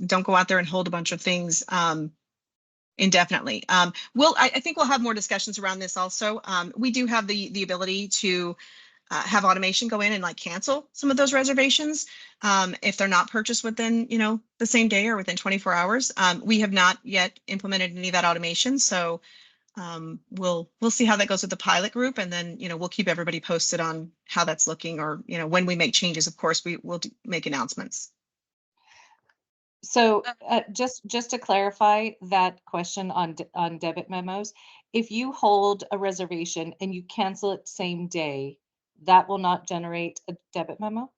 don't go out there and hold a bunch of things indefinitely. I think we'll have more discussions around this also. We do have the ability to have automation go in and like cancel some of those reservations if they're not purchased within, you know, the same day or within 24 hours. We have not yet implemented any of that automation, so we'll see how that goes with the pilot group, and then, you know, we'll keep everybody posted on how that's looking, or, you know, when we make changes, of course, we will make announcements. So just to clarify that question on debit memos, if you hold a reservation and you cancel it same day, that will not generate a debit memo?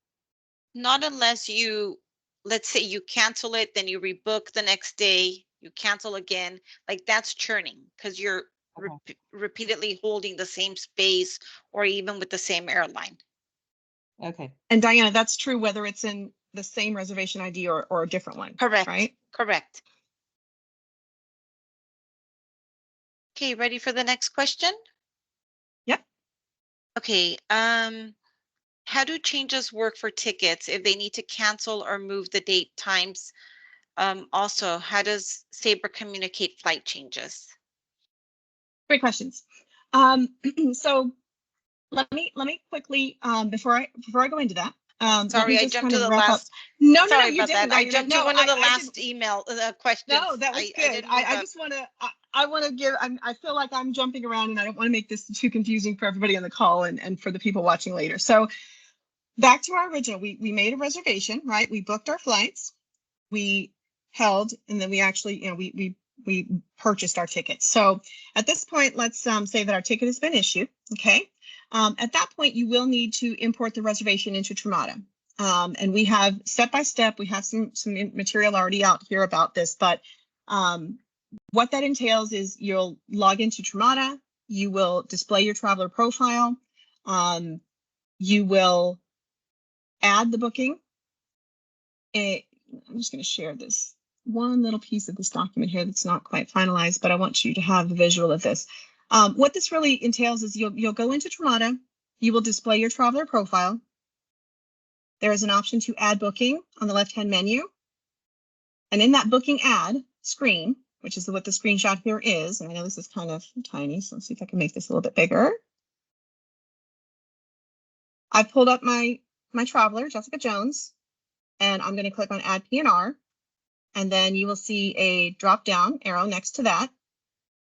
Not unless you, let's say you cancel it, then you rebook the next day, you cancel again, like that's churning because you're repeatedly holding the same space or even with the same airline. Okay. And Diana, that's true whether it's in the same reservation ID or a different one. Correct. Right? Correct. Okay, ready for the next question? Yep. Okay, how do changes work for tickets if they need to cancel or move the date times? Also, how does Sabre communicate flight changes? Great questions. So let me quickly before I go into that. Sorry, I jumped to the wrap last. Up. No, Sorry you about that. didn't. I jumped to one of the last email questions. No, that was good. I just want to. I want to give. I feel like I'm jumping around, and I don't want to make this too confusing for everybody on the call and for the people watching later. So back to our original. We made a reservation, right? We booked our flights. We held, and then we actually, you know, we purchased our tickets. So at this point, let's say that our ticket has been issued. Okay. At that point, you will need to import the reservation into Tramada. And we have step by step, we have some material already out here about this, but what that entails is you'll log into Tramada, you will display your traveler profile, you will add the booking. I'm just going to share this one little piece of this document here that's not quite finalized, but I want you to have the visual of this. What this really entails is you'll go into Tramada, you will display your traveler profile. There is an option to add booking on the left-hand menu. And in that booking add screen, which is what the screenshot here is, and I know this is kind of tiny, so let's see if I can make this a little bit bigger. I've pulled up my traveler, Jessica Jones, and I'm going to click on Add PNR. And then you will see a drop-down arrow next to that.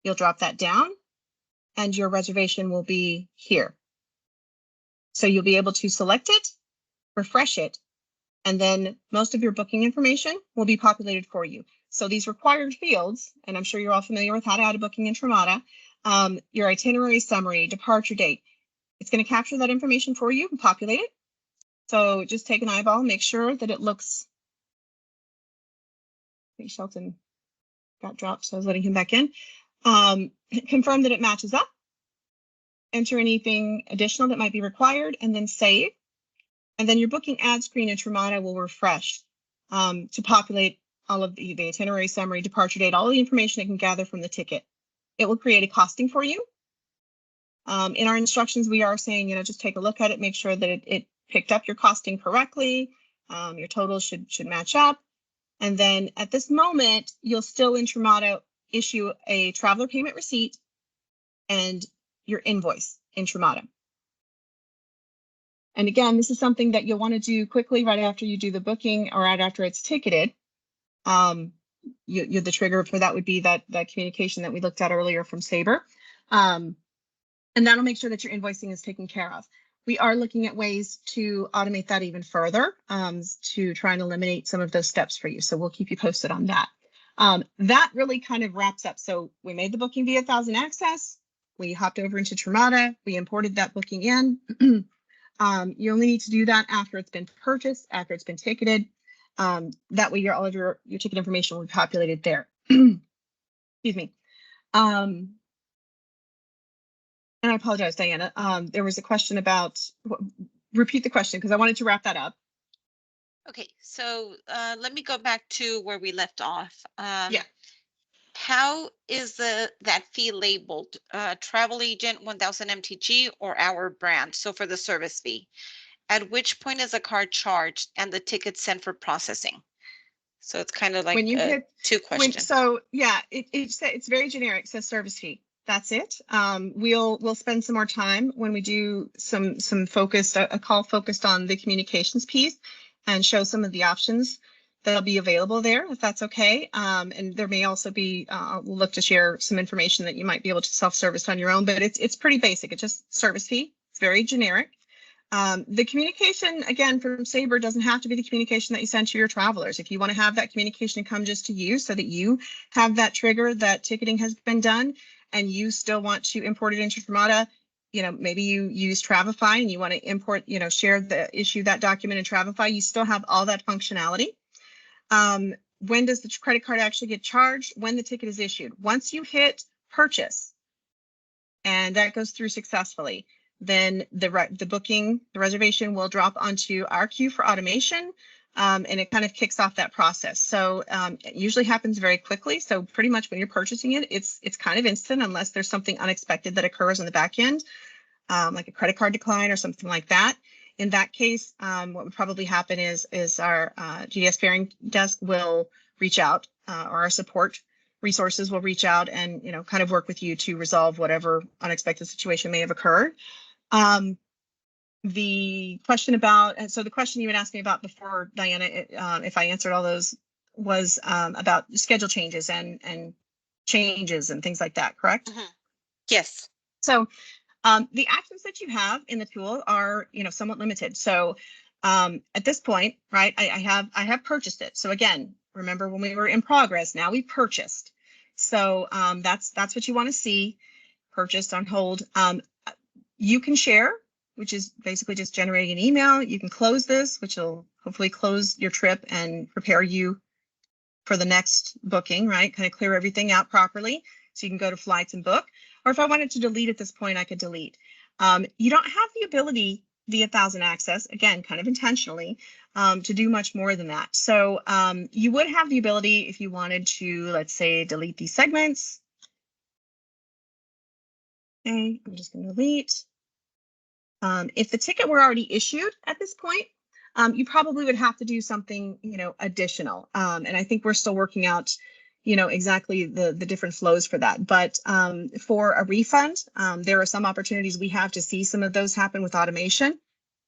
You'll drop that down, and your reservation will be here. So you'll be able to select it, refresh it, and then most of your booking information will be populated for you. So these required fields, and I'm sure you're all familiar with how to add a booking in Tramada, your itinerary summary, departure date, it's going to capture that information for you and populate it. So just take an eyeball, make sure that it looks. I think Shelton got dropped, so I was letting him back in. Confirm that it matches up. Enter anything additional that might be required, and then save. And then your booking ad screen in Tramada will refresh to populate all of the itinerary summary, departure date, all the information it can gather from the ticket. It will create a costing for you. In our instructions, we are saying, you know, just take a look at it, make sure that it picked up your costing correctly. Your total should match up. And then at this moment, you'll still in Tramada issue a traveler payment receipt and your invoice in Tramada. And again, this is something that you'll want to do quickly right after you do the booking or right after it's ticketed. The trigger for that would be that communication that we looked at earlier from Sabre. And that'll make sure that your invoicing is taken care of. We are looking at ways to automate that even further to try and eliminate some of those steps for you. So we'll keep you posted on that. That really kind of wraps up. So we made the booking via 1000 Access. We hopped over into Tramada. We imported that booking in. You only need to do that after it's been purchased, after it's been ticketed. That way all of your ticket information will be populated there. Excuse me. And I apologize, Diana. There was a question about, repeat the question because I wanted to wrap that up. Okay, so let me go back to where we left off. Yeah. How is that fee labeled? Travel agent 1000 MTG or our brand? So for the service fee, at which point is a card charged and the ticket sent for processing? So it's kind of like when you hit two questions. So yeah, it's very generic. It says service fee. That's it. We'll spend some more time when we do some focused, a call focused on the communications piece and show some of the options that'll be available there, if that's okay. And there may also be, we'll look to share some information that you might be able to self-service on your own, but it's pretty basic. It's just service fee. It's very generic. The communication, again, from Sabre doesn't have to be the communication that you send to your travelers. If you want to have that communication come just to you so that you have that trigger that ticketing has been done and you still want to import it into Fermata, you know, maybe you use Travefy and you want to import, you know, share issue that document in Travefy, you still have all that functionality. When does the credit card actually get charged? When the ticket is issued. Once you hit purchase and that goes through successfully, then the booking, the reservation will drop onto our queue for automation, and it kind of kicks off that process. So it usually happens very quickly. So pretty much when you're purchasing it, it's kind of instant unless there's something unexpected that occurs on the back end, like a credit card decline or something like that. In that case, what would probably happen is our GDS Fairing Desk will reach out, or our support resources will reach out and, you know, kind of work with you to resolve whatever unexpected situation may have occurred. The question about, and so the question you had asked me about before, Diana, if I answered all those, was about schedule changes and changes and things like that, correct? Mhm. Yes. So the actions that you have in the tool are, you know, somewhat limited. So at this point, right, I have purchased it. So again, remember when we were in progress, now we purchased. So that's what you want to see, purchased on hold. You can share, which is basically just generating an email. You can close this, which will hopefully close your trip and prepare you for the next booking, right? Kind of clear everything out properly. So you can go to flights and book. Or if I wanted to delete at this point, I could delete. You don't have the ability via 1000 Access, again, kind of intentionally, to do much more than that. So you would have the ability if you wanted to, let's say, delete these segments. Okay, I'm just going to delete. If the ticket were already issued at this point, you probably would have to do something, you know, additional. And I think we're still working out, you know, exactly the different flows for that. But for a refund, there are some opportunities we have to see some of those happen with automation.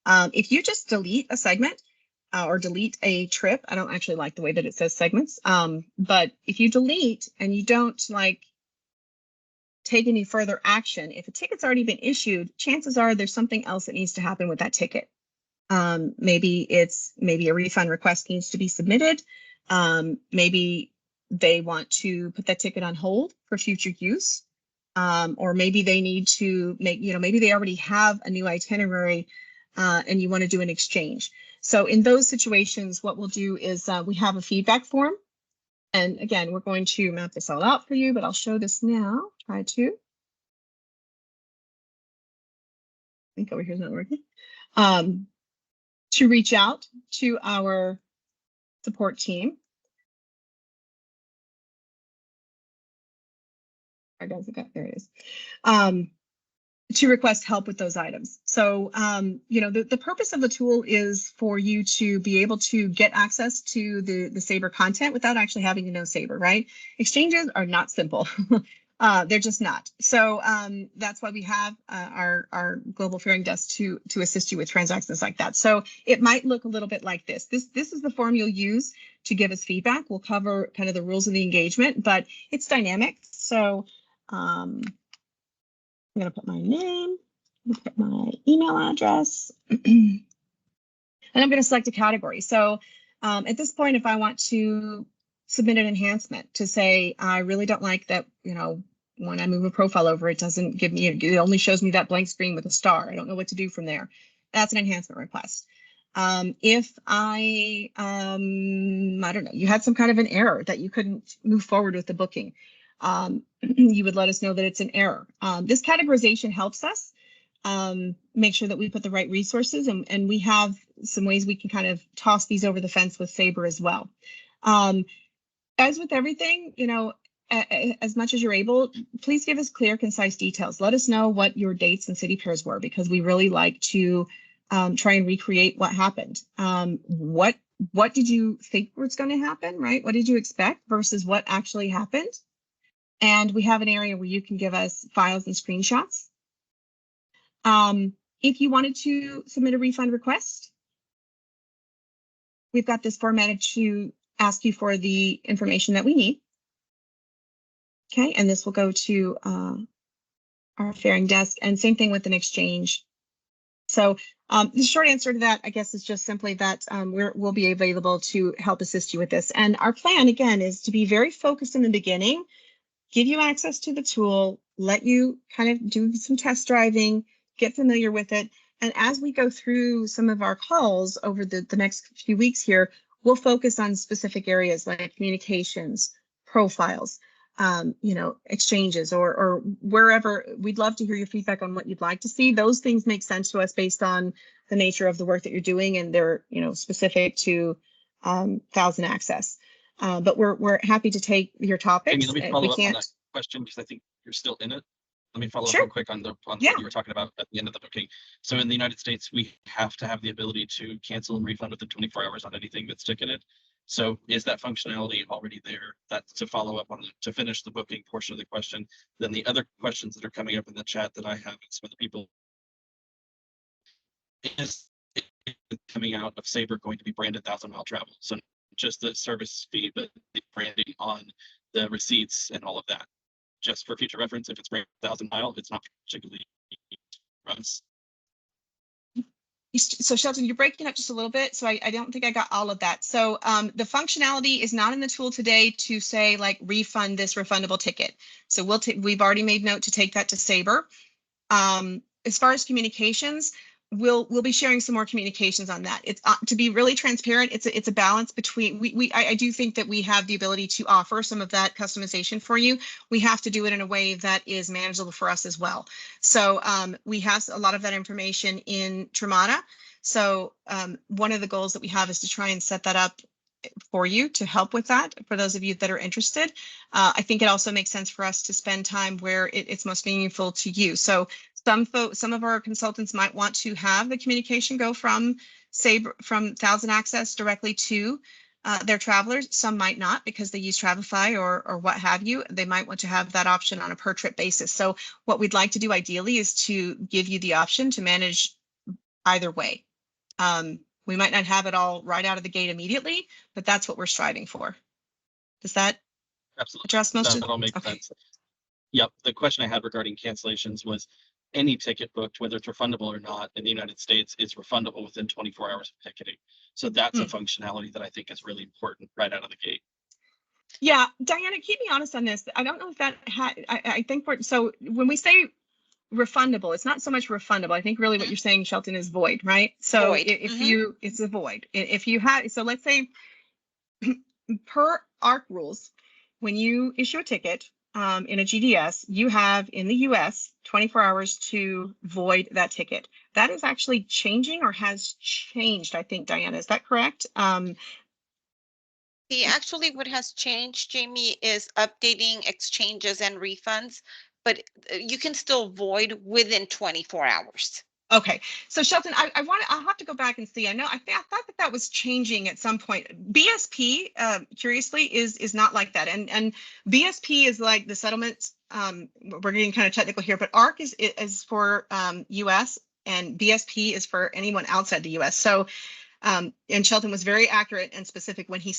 If you just delete a segment or delete a trip, I don't actually like the way that it says segments. But if you delete and you don't like take any further action, if a ticket's already been issued, chances are there's something else that needs to happen with that ticket. Maybe a refund request needs to be submitted. Maybe they want to put that ticket on hold for future use. Or maybe they need to make, you know, maybe they already have a new itinerary and you want to do an exchange. So in those situations, what we'll do is we have a feedback form. And again, we're going to map this all out for you, but I'll show this now. Try to. I think over here is not working. To reach out to our support team. There it is. To request help with those items. So, you know, the purpose of the tool is for you to be able to get access to the Sabre content without actually having to know Sabre, right? Exchanges are not simple. They're just not. So that's why we have our global fairing desk to assist you with transactions like that. So it might look a little bit like this. This is the form you'll use to give us feedback. We'll cover kind of the rules of the engagement, but it's dynamic. So I'm going to put my name, I'm going to put my email address, and I'm going to select a category. So at this point, if I want to submit an enhancement to say, I really don't like that, you know, when I move a profile over, it doesn't give me, it only shows me that blank screen with a star. I don't know what to do from there. That's an enhancement request. If I don't know, you had some kind of an error that you couldn't move forward with the booking, you would let us know that it's an error. This categorization helps us make sure that we put the right resources, and we have some ways we can kind of toss these over the fence with Sabre as well. As with everything, you know, as much as you're able, please give us clear, concise details. Let us know what your dates and city pairs were, because we really like to try and recreate what happened. What did you think was going to happen, right? What did you expect versus what actually happened? And we have an area where you can give us files and screenshots. If you wanted to submit a refund request, we've got this formatted to ask you for the information that we need. Okay, and this will go to our fairing desk, and same thing with an exchange. So the short answer to that, I guess, is just simply that we'll be available to help assist you with this. And our plan, again, is to be very focused in the beginning, give you access to the tool, let you kind of do some test driving, get familiar with it. And as we go through some of our calls over the next few weeks here, we'll focus on specific areas like communications, profiles, exchanges, or wherever. We'd love to hear your feedback on what you'd like to see. Those things make sense to us based on the nature of the work that you're doing, and they're, specific to Thousand Access. But we're happy to take your topics. Amy, let me follow up on that question because I think you're still in it. Let me follow up real quick on what you were talking about at the end of the booking. So in the United States, we have to have the ability to cancel and refund within 24 hours on anything that's ticketed. So is that functionality already there? That's to follow up on to finish the booking portion of the question. Then the other questions that are coming up in the chat that I have and some of the people is coming out of Sabre going to be branded 1,000-mile travel. So just the service fee, but the branding on the receipts and all of that. Just for future reference, if it's branded 1,000-mile, it's not particularly runs. So Shelton, you're breaking up just a little bit, so I don't think I got all of that. So the functionality is not in the tool today to say like refund this refundable ticket. So we've already made note to take that to Sabre. As far as communications, we'll be sharing some more communications on that. It's to be really transparent. It's a balance between I do think that we have the ability to offer some of that customization for you. We have to do it in a way that is manageable for us as well. So we have a lot of that information in Tramada. So one of the goals that we have is to try and set that up for you to help with that. For those of you that are interested, I think it also makes sense for us to spend time where it's most meaningful to you. So some of our consultants might want to have the communication go from Sabre, from Thousand Access directly to their travelers. Some might not because they use Travefy or what have you. They might want to have that option on a per trip basis. So what we'd like to do ideally is to give you the option to manage either way. We might not have it all right out of the gate immediately, but that's what we're striving for. Does that address most of it? That all makes sense. Yep. The question I had regarding cancellations was any ticket booked, whether it's refundable or not, in the United States is refundable within 24 hours of ticketing. So that's a functionality that I think is really important right out of the gate. Yeah, Diana, keep me honest on this. I don't know if that I think so when we say refundable, it's not so much refundable. I think really what you're saying, Shelton, is void, right? So void. It's a void. If you have, so let's say per ARC rules, when you issue a ticket in a GDS, you have in the US 24 hours to void that ticket. That is actually changing or has changed, I think, Diana, is that correct? Actually what has changed, Jamie, is updating exchanges and refunds, but you can still void within 24 hours. Okay, so Shelton, I'll have to go back and see. I thought that was changing at some point. BSP, curiously, is not like that, and BSP is like the settlements. We're getting kind of technical here, but ARC is for US, and BSP is for anyone outside the US. So, and Shelton was very accurate and specific when he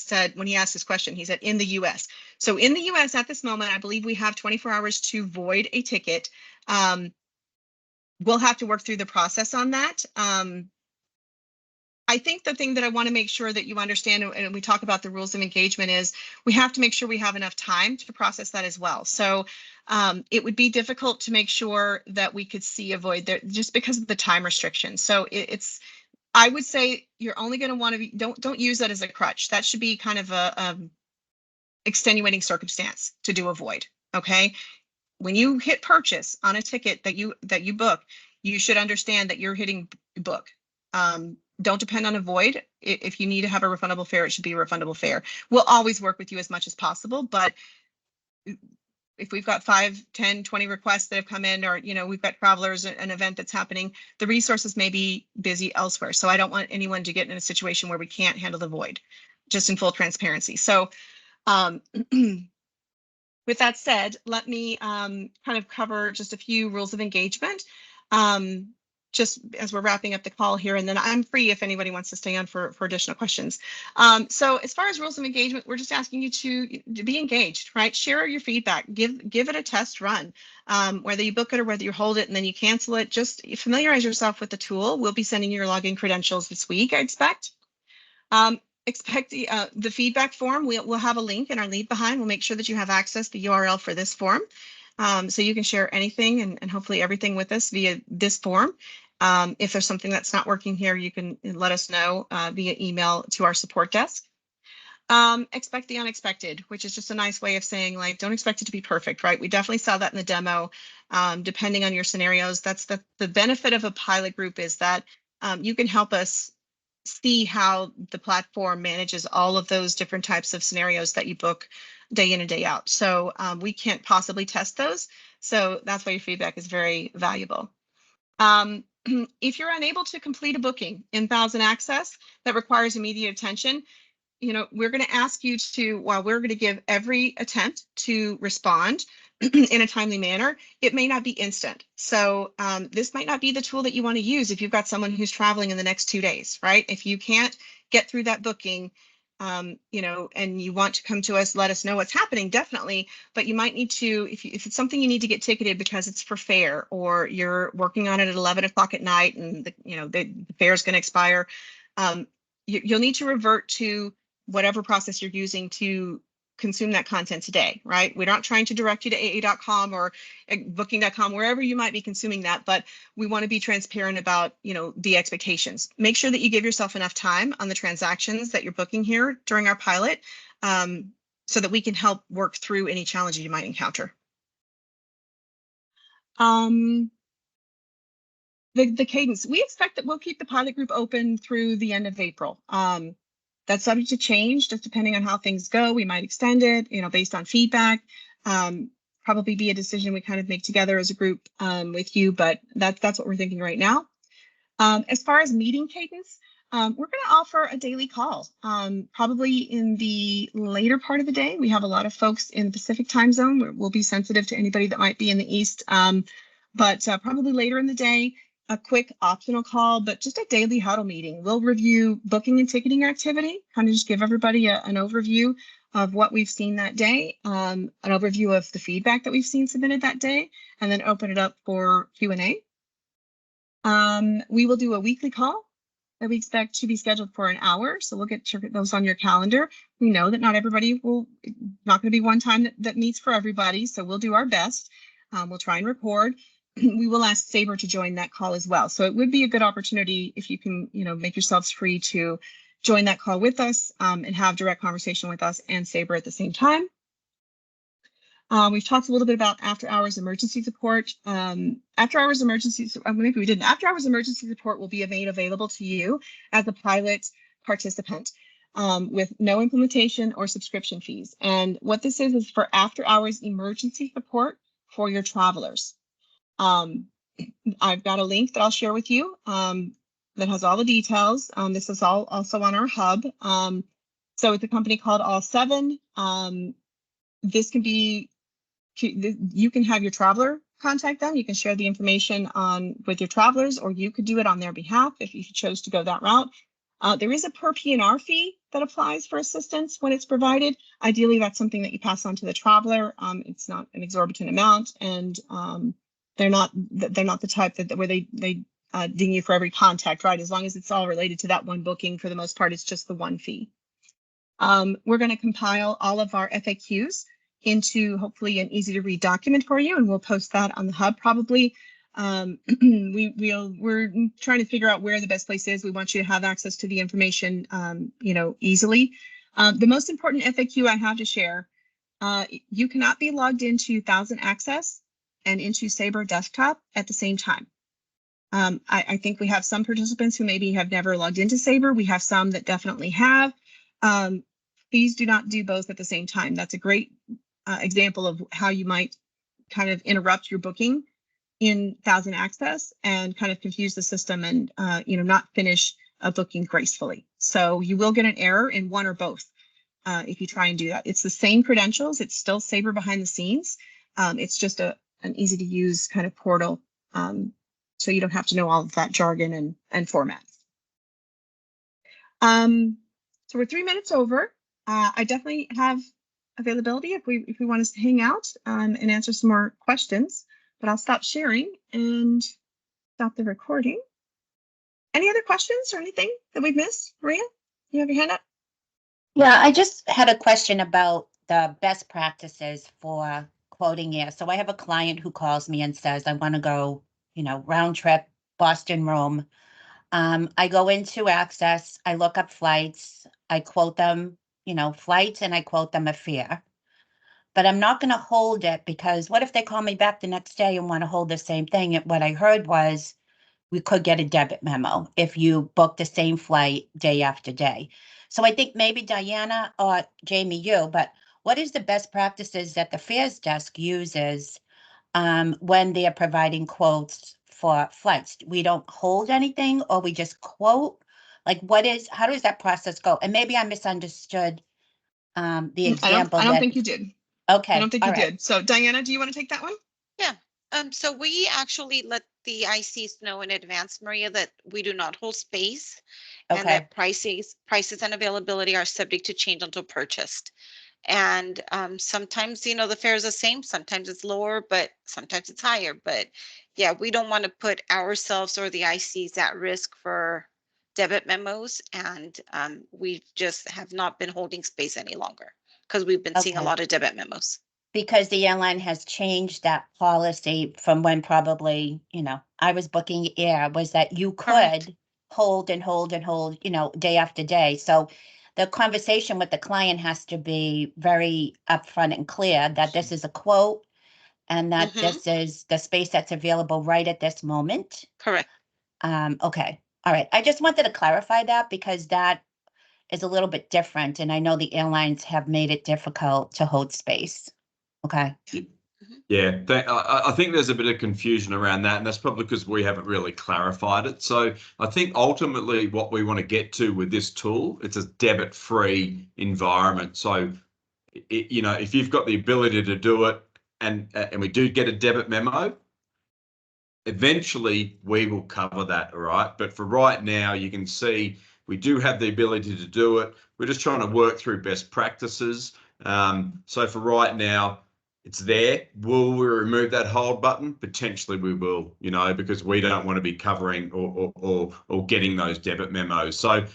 asked this question. He said in the US. So in the US at this moment, I believe we have 24 hours to void a ticket. We'll have to work through the process on that. I think the thing that I want to make sure that you understand, and we talk about the rules of engagement, is we have to make sure we have enough time to process that as well. So it would be difficult to make sure that we could see a void there just because of the time restrictions. So I would say you're only going to want to be, don't use that as a crutch. That should be kind of a extenuating circumstance to do a void. Okay. When you hit purchase on a ticket that you book, you should understand that you're hitting book. Don't depend on a void. If you need to have a refundable fare, it should be a refundable fare. We'll always work with you as much as possible, but if we've got 5, 10, 20 requests that have come in, or we've got travelers, an event that's happening, the resources may be busy elsewhere. So I don't want anyone to get in a situation where we can't handle the void, just in full transparency. So With that said, let me kind of cover just a few rules of engagement, just as we're wrapping up the call here, and then I'm free if anybody wants to stay on for additional questions. So as far as rules of engagement, we're just asking you to be engaged, right? Share your feedback, give it a test run, whether you book it or whether you hold it and then you cancel it. Just familiarize yourself with the tool. We'll be sending you your login credentials this week, I expect. Expect the feedback form. We'll have a link in our leave behind. We'll make sure that you have access to the URL for this form. So you can share anything and hopefully everything with us via this form. If there's something that's not working here, you can let us know via email to our support desk. Expect the unexpected, which is just a nice way of saying, like, don't expect it to be perfect, right? We definitely saw that in the demo. Depending on your scenarios, that's the benefit of a pilot group, is that you can help us see how the platform manages all of those different types of scenarios that you book day in and day out. So we can't possibly test those. So that's why your feedback is very valuable. If you're unable to complete a booking in Thousand Access that requires immediate attention, we're going to ask you to, while we're going to give every attempt to respond in a timely manner, it may not be instant. So this might not be the tool that you want to use if you've got someone who's traveling in the next 2 days, right? If you can't get through that booking, and you want to come to us, let us know what's happening, definitely. But you might need to, if it's something you need to get ticketed because it's for fare, or you're working on it at 11 o'clock at night and the fare is going to expire, you'll need to revert to whatever process you're using to consume that content today, right? We're not trying to direct you to AA.com or booking.com, wherever you might be consuming that, but we want to be transparent about, the expectations. Make sure that you give yourself enough time on the transactions that you're booking here during our pilot, so that we can help work through any challenges you might encounter. The cadence, we expect that we'll keep the pilot group open through the end of April. That's subject to change, just depending on how things go. We might extend it, based on feedback. Probably be a decision we kind of make together as a group with you, but that's what we're thinking right now. As far as meeting cadence, we're going to offer a daily call, probably in the later part of the day. We have a lot of folks in the Pacific time zone. We'll be sensitive to anybody that might be in the East, but probably later in the day. A quick optional call, but just a daily huddle meeting. We'll review booking and ticketing activity, kind of just give everybody an overview of what we've seen that day, an overview of the feedback that we've seen submitted that day, and then open it up for Q&A. We will do a weekly call that we expect to be scheduled for an hour, so we'll get those on your calendar. We know that not everybody not going to be one time that meets for everybody, so we'll do our best. We'll try and record. We will ask Sabre to join that call as well. So it would be a good opportunity if you can, make yourselves free to join that call with us and have direct conversation with us and Sabre at the same time. We've talked a little bit about after-hours emergency support. After-hours emergency support will be made available to you as a pilot participant with no implementation or subscription fees. And what this is for after-hours emergency support for your travelers. I've got a link that I'll share with you that has all the details. This is all also on our hub. So it's a company called All7. This can be, you can have your traveler contact them. You can share the information with your travelers, or you could do it on their behalf if you chose to go that route. There is a per PNR fee that applies for assistance when it's provided. Ideally, that's something that you pass on to the traveler. It's not an exorbitant amount, and they're not the type where they ding you for every contact, right? As long as it's all related to that one booking, for the most part, it's just the one fee. We're going to compile all of our FAQs into hopefully an easy to read document for you, and we'll post that on the hub probably. We're trying to figure out where the best place is. We want you to have access to the information, easily. The most important FAQ I have to share, you cannot be logged into Thousand Access and into Sabre Desktop at the same time. I think we have some participants who maybe have never logged into Sabre. We have some that definitely have. Please do not do both at the same time. That's a great example of how you might kind of interrupt your booking in Thousand Access and kind of confuse the system and not finish a booking gracefully. So you will get an error in one or both. if you try and do that. It's the same credentials. It's still Sabre behind the scenes. It's just an easy to use kind of portal. So you don't have to know all of that jargon and formats. So we're 3 minutes over. I definitely have availability if we want us to hang out and answer some more questions, but I'll stop sharing and stop the recording. Any other questions or anything that we've missed? Maria, you have your hand up? Yeah, I just had a question about the best practices for quoting air. So I have a client who calls me and says, I want to go, round trip, Boston, Rome. I go into Access, I look up flights, I quote them, flights, and I quote them a fare. But I'm not going to hold it because what if they call me back the next day and want to hold the same thing? And what I heard was we could get a debit memo if you book the same flight day after day. So I think maybe Diana or Jamie, but what is the best practices that the fares desk uses when they are providing quotes for flights? We don't hold anything or we just quote? Like how does that process go? And maybe I misunderstood the example. I don't think you did. Okay. I don't think you did. So Diana, do you want to take that one? Yeah. So we actually let the ICs know in advance, Maria, that we do not hold space and that prices and availability are subject to change until purchased. And sometimes, the fare is the same, sometimes it's lower, but sometimes it's higher. But yeah, we don't want to put ourselves or the ICs at risk for debit memos. And we just have not been holding space any longer because we've been seeing a lot of debit memos. Because the airline has changed that policy from when probably, I was booking air, was that you could hold and hold and hold, day after day. So the conversation with the client has to be very upfront and clear that this is a quote and that this is the space that's available right at this moment. Correct. Okay. All right. I just wanted to clarify that because that is a little bit different. And I know the airlines have made it difficult to hold space. Okay. Yeah, I think there's a bit of confusion around that, and that's probably because we haven't really clarified it. So I think ultimately what we want to get to with this tool, it's a debit-free environment. So, if you've got the ability to do it, and we do get a debit memo, eventually we will cover that, all right? But for right now, you can see we do have the ability to do it. We're just trying to work through best practices. So for right now, it's there. Will we remove that hold button? Potentially we will, because we don't want to be covering or getting those debit memos. So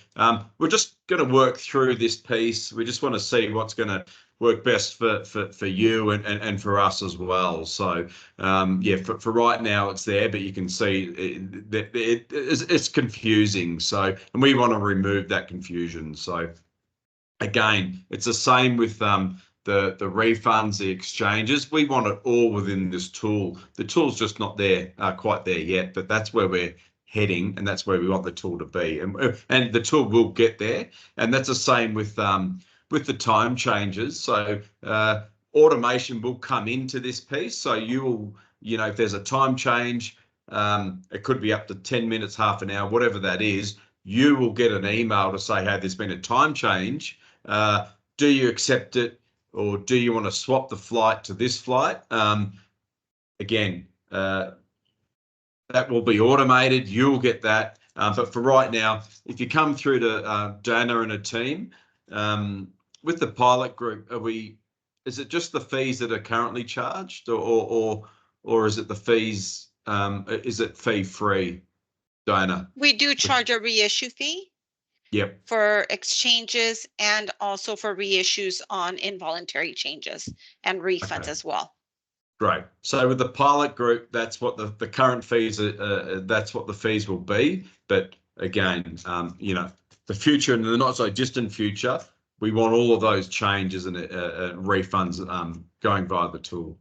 we're just going to work through this piece. We just want to see what's going to work best for you and for us as well. So for right now it's there, but you can see that it's confusing. So, and we want to remove that confusion. So again, it's the same with the refunds, the exchanges. We want it all within this tool. The tool's just not there, quite there yet, but that's where we're heading, and that's where we want the tool to be. And the tool will get there. And that's the same with the time changes. So automation will come into this piece. So you will, if there's a time change, it could be up to 10 minutes, half an hour, whatever that is, you will get an email to say, hey, there's been a time change. Do you accept it? Or do you want to swap the flight to this flight? Again, that will be automated. You'll get that. But for right now, if you come through to Dana and a team, with the pilot group, is it just the fees that are currently charged or is it the fees, is it fee free, Dana? We do charge a reissue fee. Yep. For exchanges and also for reissues on involuntary changes and refunds as well. Great. So with the pilot group, that's what the current fees are, that's what the fees will be. But again, the future and the not so distant future, we want all of those changes and refunds going via the tool.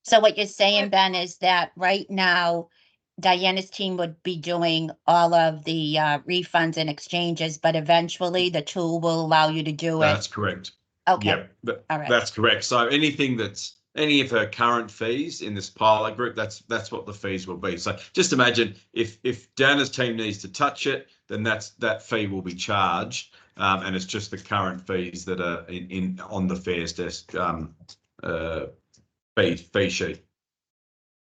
So what you're saying, Ben, is that right now, Diana's team would be doing all of the refunds and exchanges, but eventually the tool will allow you to do it. That's correct. Okay. Yep. All right. That's correct. So anything that's any of her current fees in this pilot group, that's what the fees will be. So just imagine if Dana's team needs to touch it, then that fee will be charged. and it's just the current fees that are on the fares desk fee sheet.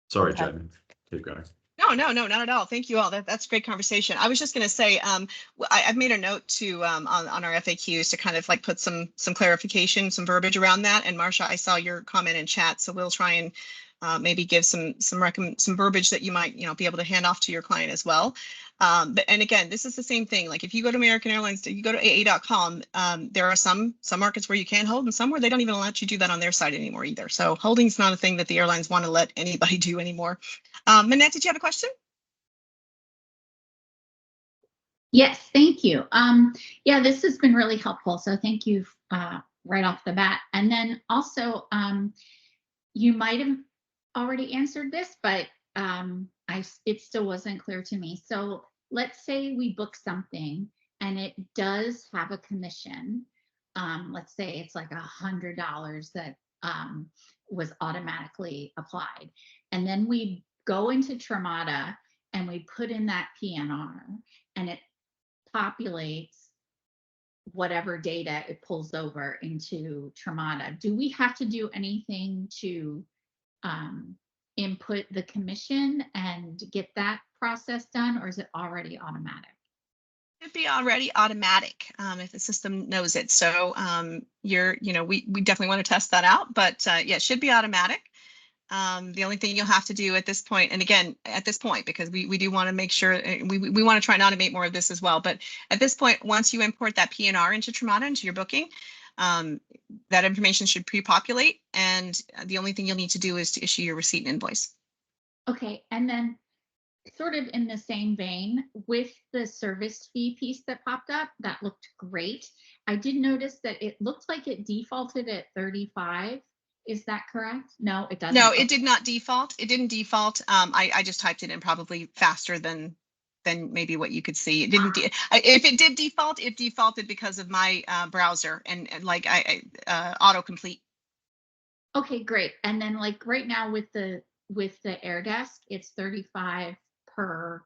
Sorry, Okay. Jamie, keep going. No, not at all. Thank you all. That's great conversation. I was just going to say, I've made a note to on our FAQs to kind of like put some clarification, some verbiage around that. And Marcia, I saw your comment in chat, so we'll try and maybe give some verbiage that you might be able to hand off to your client as well. And again, this is the same thing. Like if you go to American Airlines, you go to AA.com, there are some markets where you can hold and some where they don't even let you do that on their site anymore either. So holding is not a thing that the airlines want to let anybody do anymore. Manette, did you have a question? Yes, thank you. Yeah, this has been really helpful. So thank you right off the bat. And then also, you might have already answered this, but it still wasn't clear to me. So let's say we book something and it does have a commission. Let's say it's like $100 that was automatically applied. And then we go into Tramada and we put in that PNR and it populates whatever data it pulls over into Tramada. Do we have to do anything to input the commission and get that process done, or is it already automatic? It'd be already automatic if the system knows it. So we definitely want to test that out, but yeah, it should be automatic. The only thing you'll have to do at this point, and again, at this point, because we do want to make sure we want to try and automate more of this as well. But at this point, once you import that PNR into Tramada, into your booking, that information should pre-populate. And the only thing you'll need to do is to issue your receipt and invoice. Okay. And then sort of in the same vein with the service fee piece that popped up, that looked great. I did notice that it looked like it defaulted at 35. Is that correct? No, it doesn't. No, it did not default. It didn't default. I just typed it in probably faster than maybe what you could see. It didn't. If it did default, it defaulted because of my browser and like autocomplete. Okay, great. And then like right now with the AirDesk, it's 35 per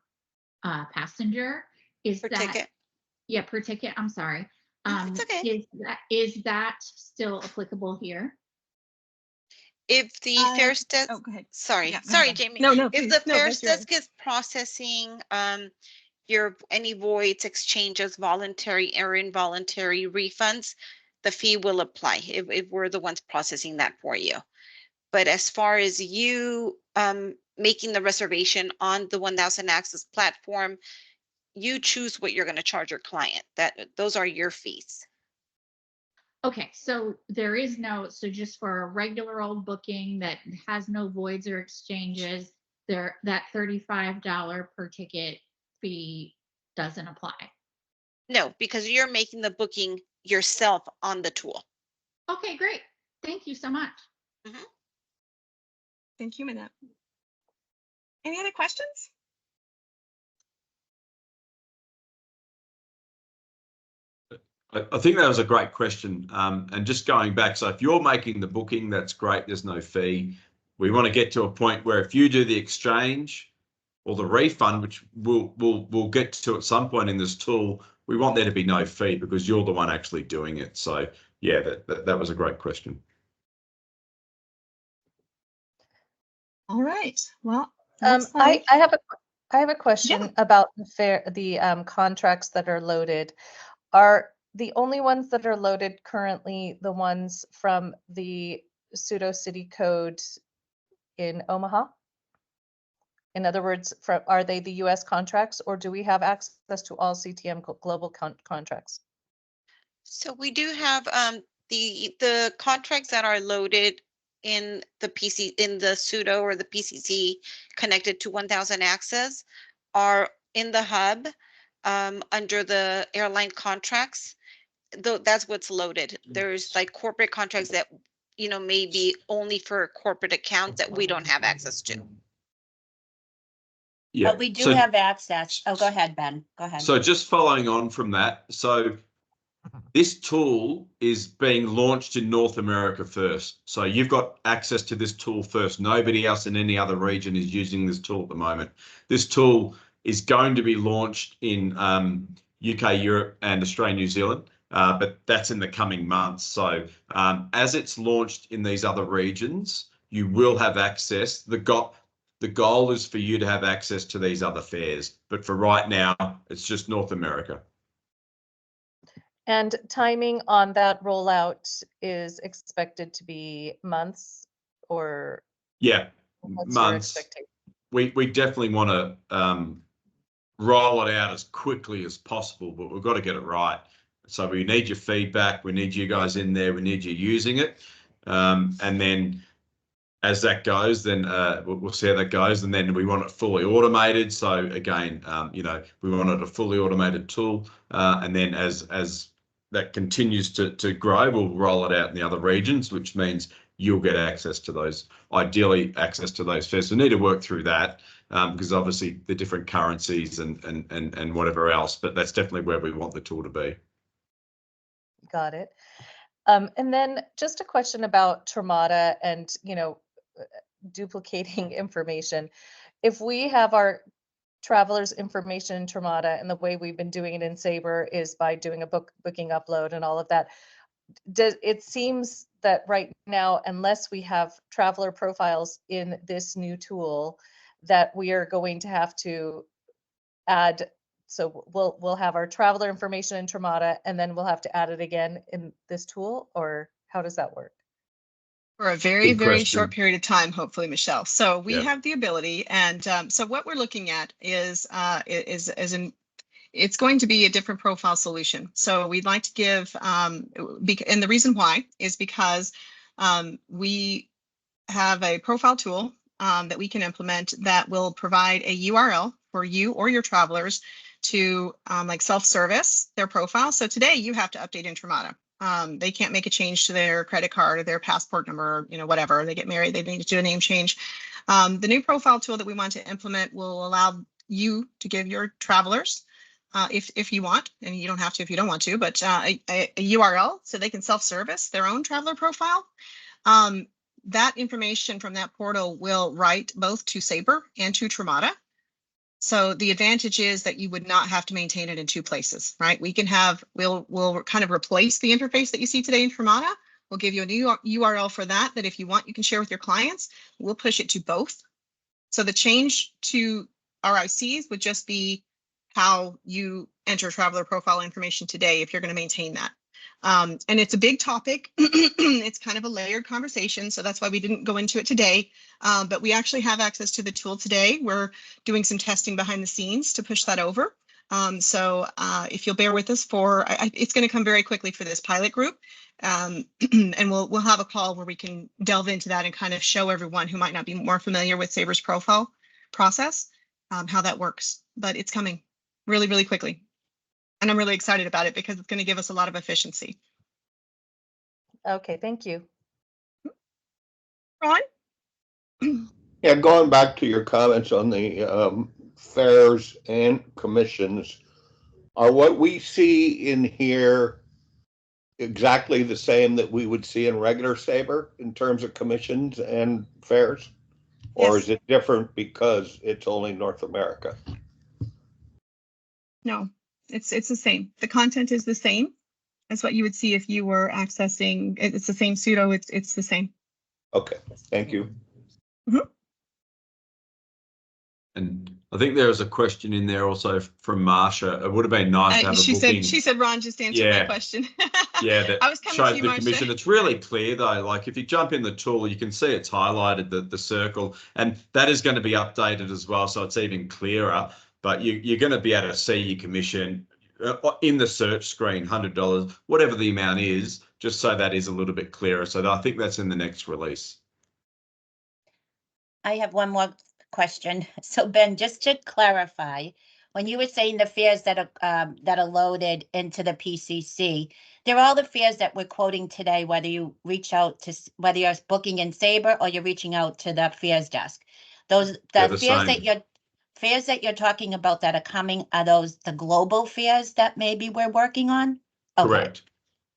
passenger. Is Per that ticket. Yeah, per ticket. I'm sorry. It's okay. Is that still applicable here? If the fares desk, Oh, go ahead. sorry, Yeah, sorry, ahead. Jamie. No, If please. the No, fares that's yours. desk is processing your any voids, exchanges, voluntary or involuntary refunds, the fee will apply if we're the ones processing that for you. But as far as you making the reservation on the 1000 Access platform, you choose what you're going to charge your client. Those are your fees. Okay, so there is no, so just for a regular old booking that has no voids or exchanges, that $35 per ticket fee doesn't apply. No, because you're making the booking yourself on the tool. Okay, great. Thank you so much. Mm-hmm. Thank you, Manette. Any other questions? I think that was a great question. And just going back, so if you're making the booking, that's great. There's no fee. We want to get to a point where if you do the exchange or the refund, which we'll get to at some point in this tool, we want there to be no fee because you're the one actually doing it. So yeah, that was a great question. All right. Well, I have a question about the contracts that are loaded. Are the only ones that are loaded currently the ones from the pseudo city code in Omaha? In other words, are they the US contracts, or do we have access to all CTM global contracts? So we do have the contracts that are loaded in the pseudo or the PCC connected to 1000 Access are in the hub under the airline contracts. Though that's what's loaded. There's like corporate contracts that may be only for corporate accounts that we don't have access to. Yeah, but we do have access. Oh, go ahead, Ben. Go ahead. So just following on from that, so this tool is being launched in North America first. So you've got access to this tool first. Nobody else in any other region is using this tool at the moment. This tool is going to be launched in UK, Europe, and Australia, New Zealand. But that's in the coming months. So as it's launched in these other regions, you will have access. The goal is for you to have access to these other fairs. But for right now, it's just North America. And timing on that rollout is expected to be months or? Yeah, what's your months. expectation? We definitely want to roll it out as quickly as possible, but we've got to get it right. So we need your feedback. We need you guys in there. We need you using it. And then as that goes, then we'll see how that goes. And then we want it fully automated. So again, you know, we wanted a fully automated tool. And then as that continues to grow, we'll roll it out in the other regions, which means you'll get access to those, ideally access to those fairs. We need to work through that because obviously the different currencies and whatever else, but that's definitely where we want the tool to be. Got it. And then just a question about Termata and, you know, duplicating information. If we have our travelers' information in Termata, and the way we've been doing it in Sabre is by doing a booking upload and all of that, it seems that right now, unless we have traveler profiles in this new tool, that we are going to have to add. So we'll have our traveler information in Termata, and then we'll have to add it again in this tool, or how does that work? For a very, very short period of time, hopefully, Michelle. So we have the ability, and so what we're looking at is it's going to be a different profile solution. So we'd like to give, and the reason why is because we have a profile tool that we can implement that will provide a URL for you or your travelers to like self-service their profile. So today you have to update in Termata. They can't make a change to their credit card or their passport number, or, you know, whatever. They get married, they need to do a name change. The new profile tool that we want to implement will allow you to give your travelers, if you want, and you don't have to if you don't want to, but a URL so they can self-service their own traveler profile. That information from that portal will write both to Sabre and to Termata. So the advantage is that you would not have to maintain it in two places, right? We can have, we'll kind of replace the interface that you see today in Termata. We'll give you a new URL for that if you want, you can share with your clients. We'll push it to both. So the change to RICs would just be how you enter traveler profile information today if you're going to maintain that. And it's a big topic. It's kind of a layered conversation, so that's why we didn't go into it today. But we actually have access to the tool today. We're doing some testing behind the scenes to push that over. So if you'll bear with us for, it's going to come very quickly for this pilot group. And we'll have a call where we can delve into that and kind of show everyone who might not be more familiar with Sabre's profile process, how that works. But it's coming really, really quickly. And I'm really excited about it because it's going to give us a lot of efficiency. Okay, thank you. Ron? Yeah, going back to your comments on the fares and commissions, are what we see in here exactly the same that we would see in regular Sabre in terms of commissions and fares? Or Yes. is it different because it's only North America? No, it's the same. The content is the same as what you would see if you were accessing. It's the same pseudo. It's the same. Okay, thank you. Mm-hmm. And I think there was a question in there also from Marsha. It would have been nice to have a booking. She said, Ron, just answer my question. Yeah, that I was coming shows to you, the Marsha. commission. It's really clear though. Like if you jump in the tool, you can see it's highlighted the circle, and that is going to be updated as well, so it's even clearer. But you're going to be able to see your commission in the search screen, $100, whatever the amount is, just so that is a little bit clearer. So I think that's in the next release. I have one more question. So Ben, just to clarify, when you were saying the fares that are loaded into the PCC, they're all the fares that we're quoting today, whether you reach out to, whether you're booking in Sabre or you're reaching out to the fares desk. Those the fares that you're talking about that are coming, are those the global fares that maybe we're working on? Okay. Correct.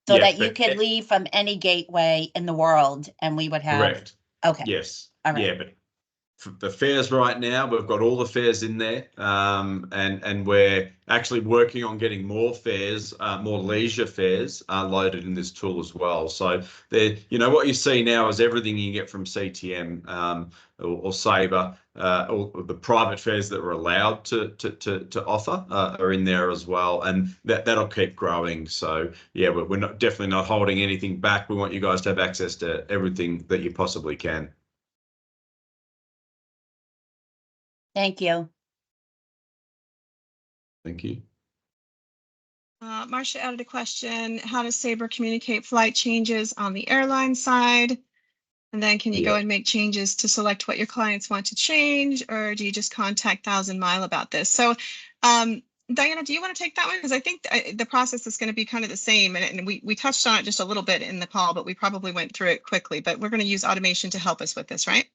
So yes, that you could leave from any gateway in the world and we would have. Correct. Okay. Yes. All right. Yeah, but the fairs right now. We've got all the fairs in there, and we're actually working on getting more fairs, more leisure fairs loaded in this tool as well. So there, what you see now is everything you get from CTM or Sabre, or the private fairs that we're allowed to offer are in there as well, and that'll keep growing. So yeah, we're definitely not holding anything back. We want you guys to have access to everything that you possibly can. Thank you. Thank you. Marcia added a question. How does Sabre communicate flight changes on the airline side? And then can you go and make changes to select what your clients want to change, or do you just contact 1000 Mile about this? So Diana, do you want to take that one? Because I think the process is going to be kind of the same. And we touched on it just a little bit in the call, but we probably went through it quickly. But we're going to use automation to help us with this, right?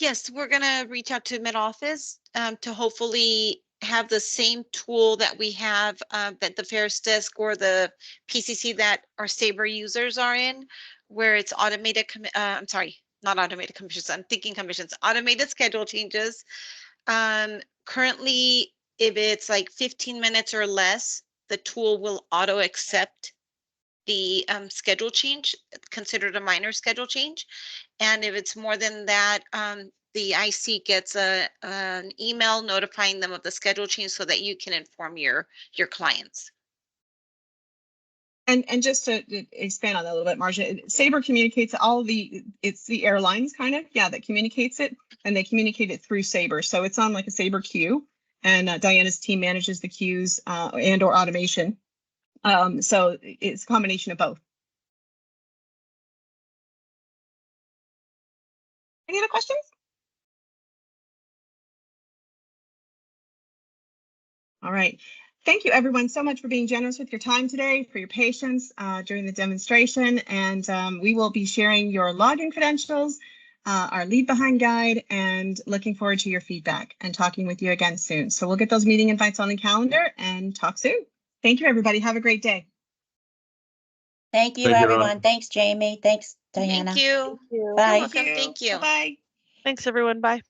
Yes, we're going to reach out to mid-office to hopefully have the same tool that we have that the Fares Desk or the PCC that our Sabre users are in, where it's automated, I'm sorry, not automated commissions, I'm thinking commissions, automated schedule changes. Currently, if it's like 15 minutes or less, the tool will auto accept the schedule change, considered a minor schedule change. And if it's more than that, the IC gets an email notifying them of the schedule change so that you can inform your clients. And just to expand on that a little bit, Marcia, Sabre communicates it's the airlines kind of, that communicates it, and they communicate it through Sabre. So it's on like a Sabre queue, and Diana's team manages the queues and or automation. So it's a combination of both. Any other questions? All right. Thank you, everyone, so much for being generous with your time today, for your patience during the demonstration. And we will be sharing your login credentials, our Leave Behind guide, and looking forward to your feedback and talking with you again soon. So we'll get those meeting invites on the calendar and talk soon. Thank you, everybody. Have a great day. Thank you, everyone. Thanks, Jamie. Thanks, Diana. Thank you. Bye. You're welcome. Thank you. Bye. Thanks, everyone. Bye.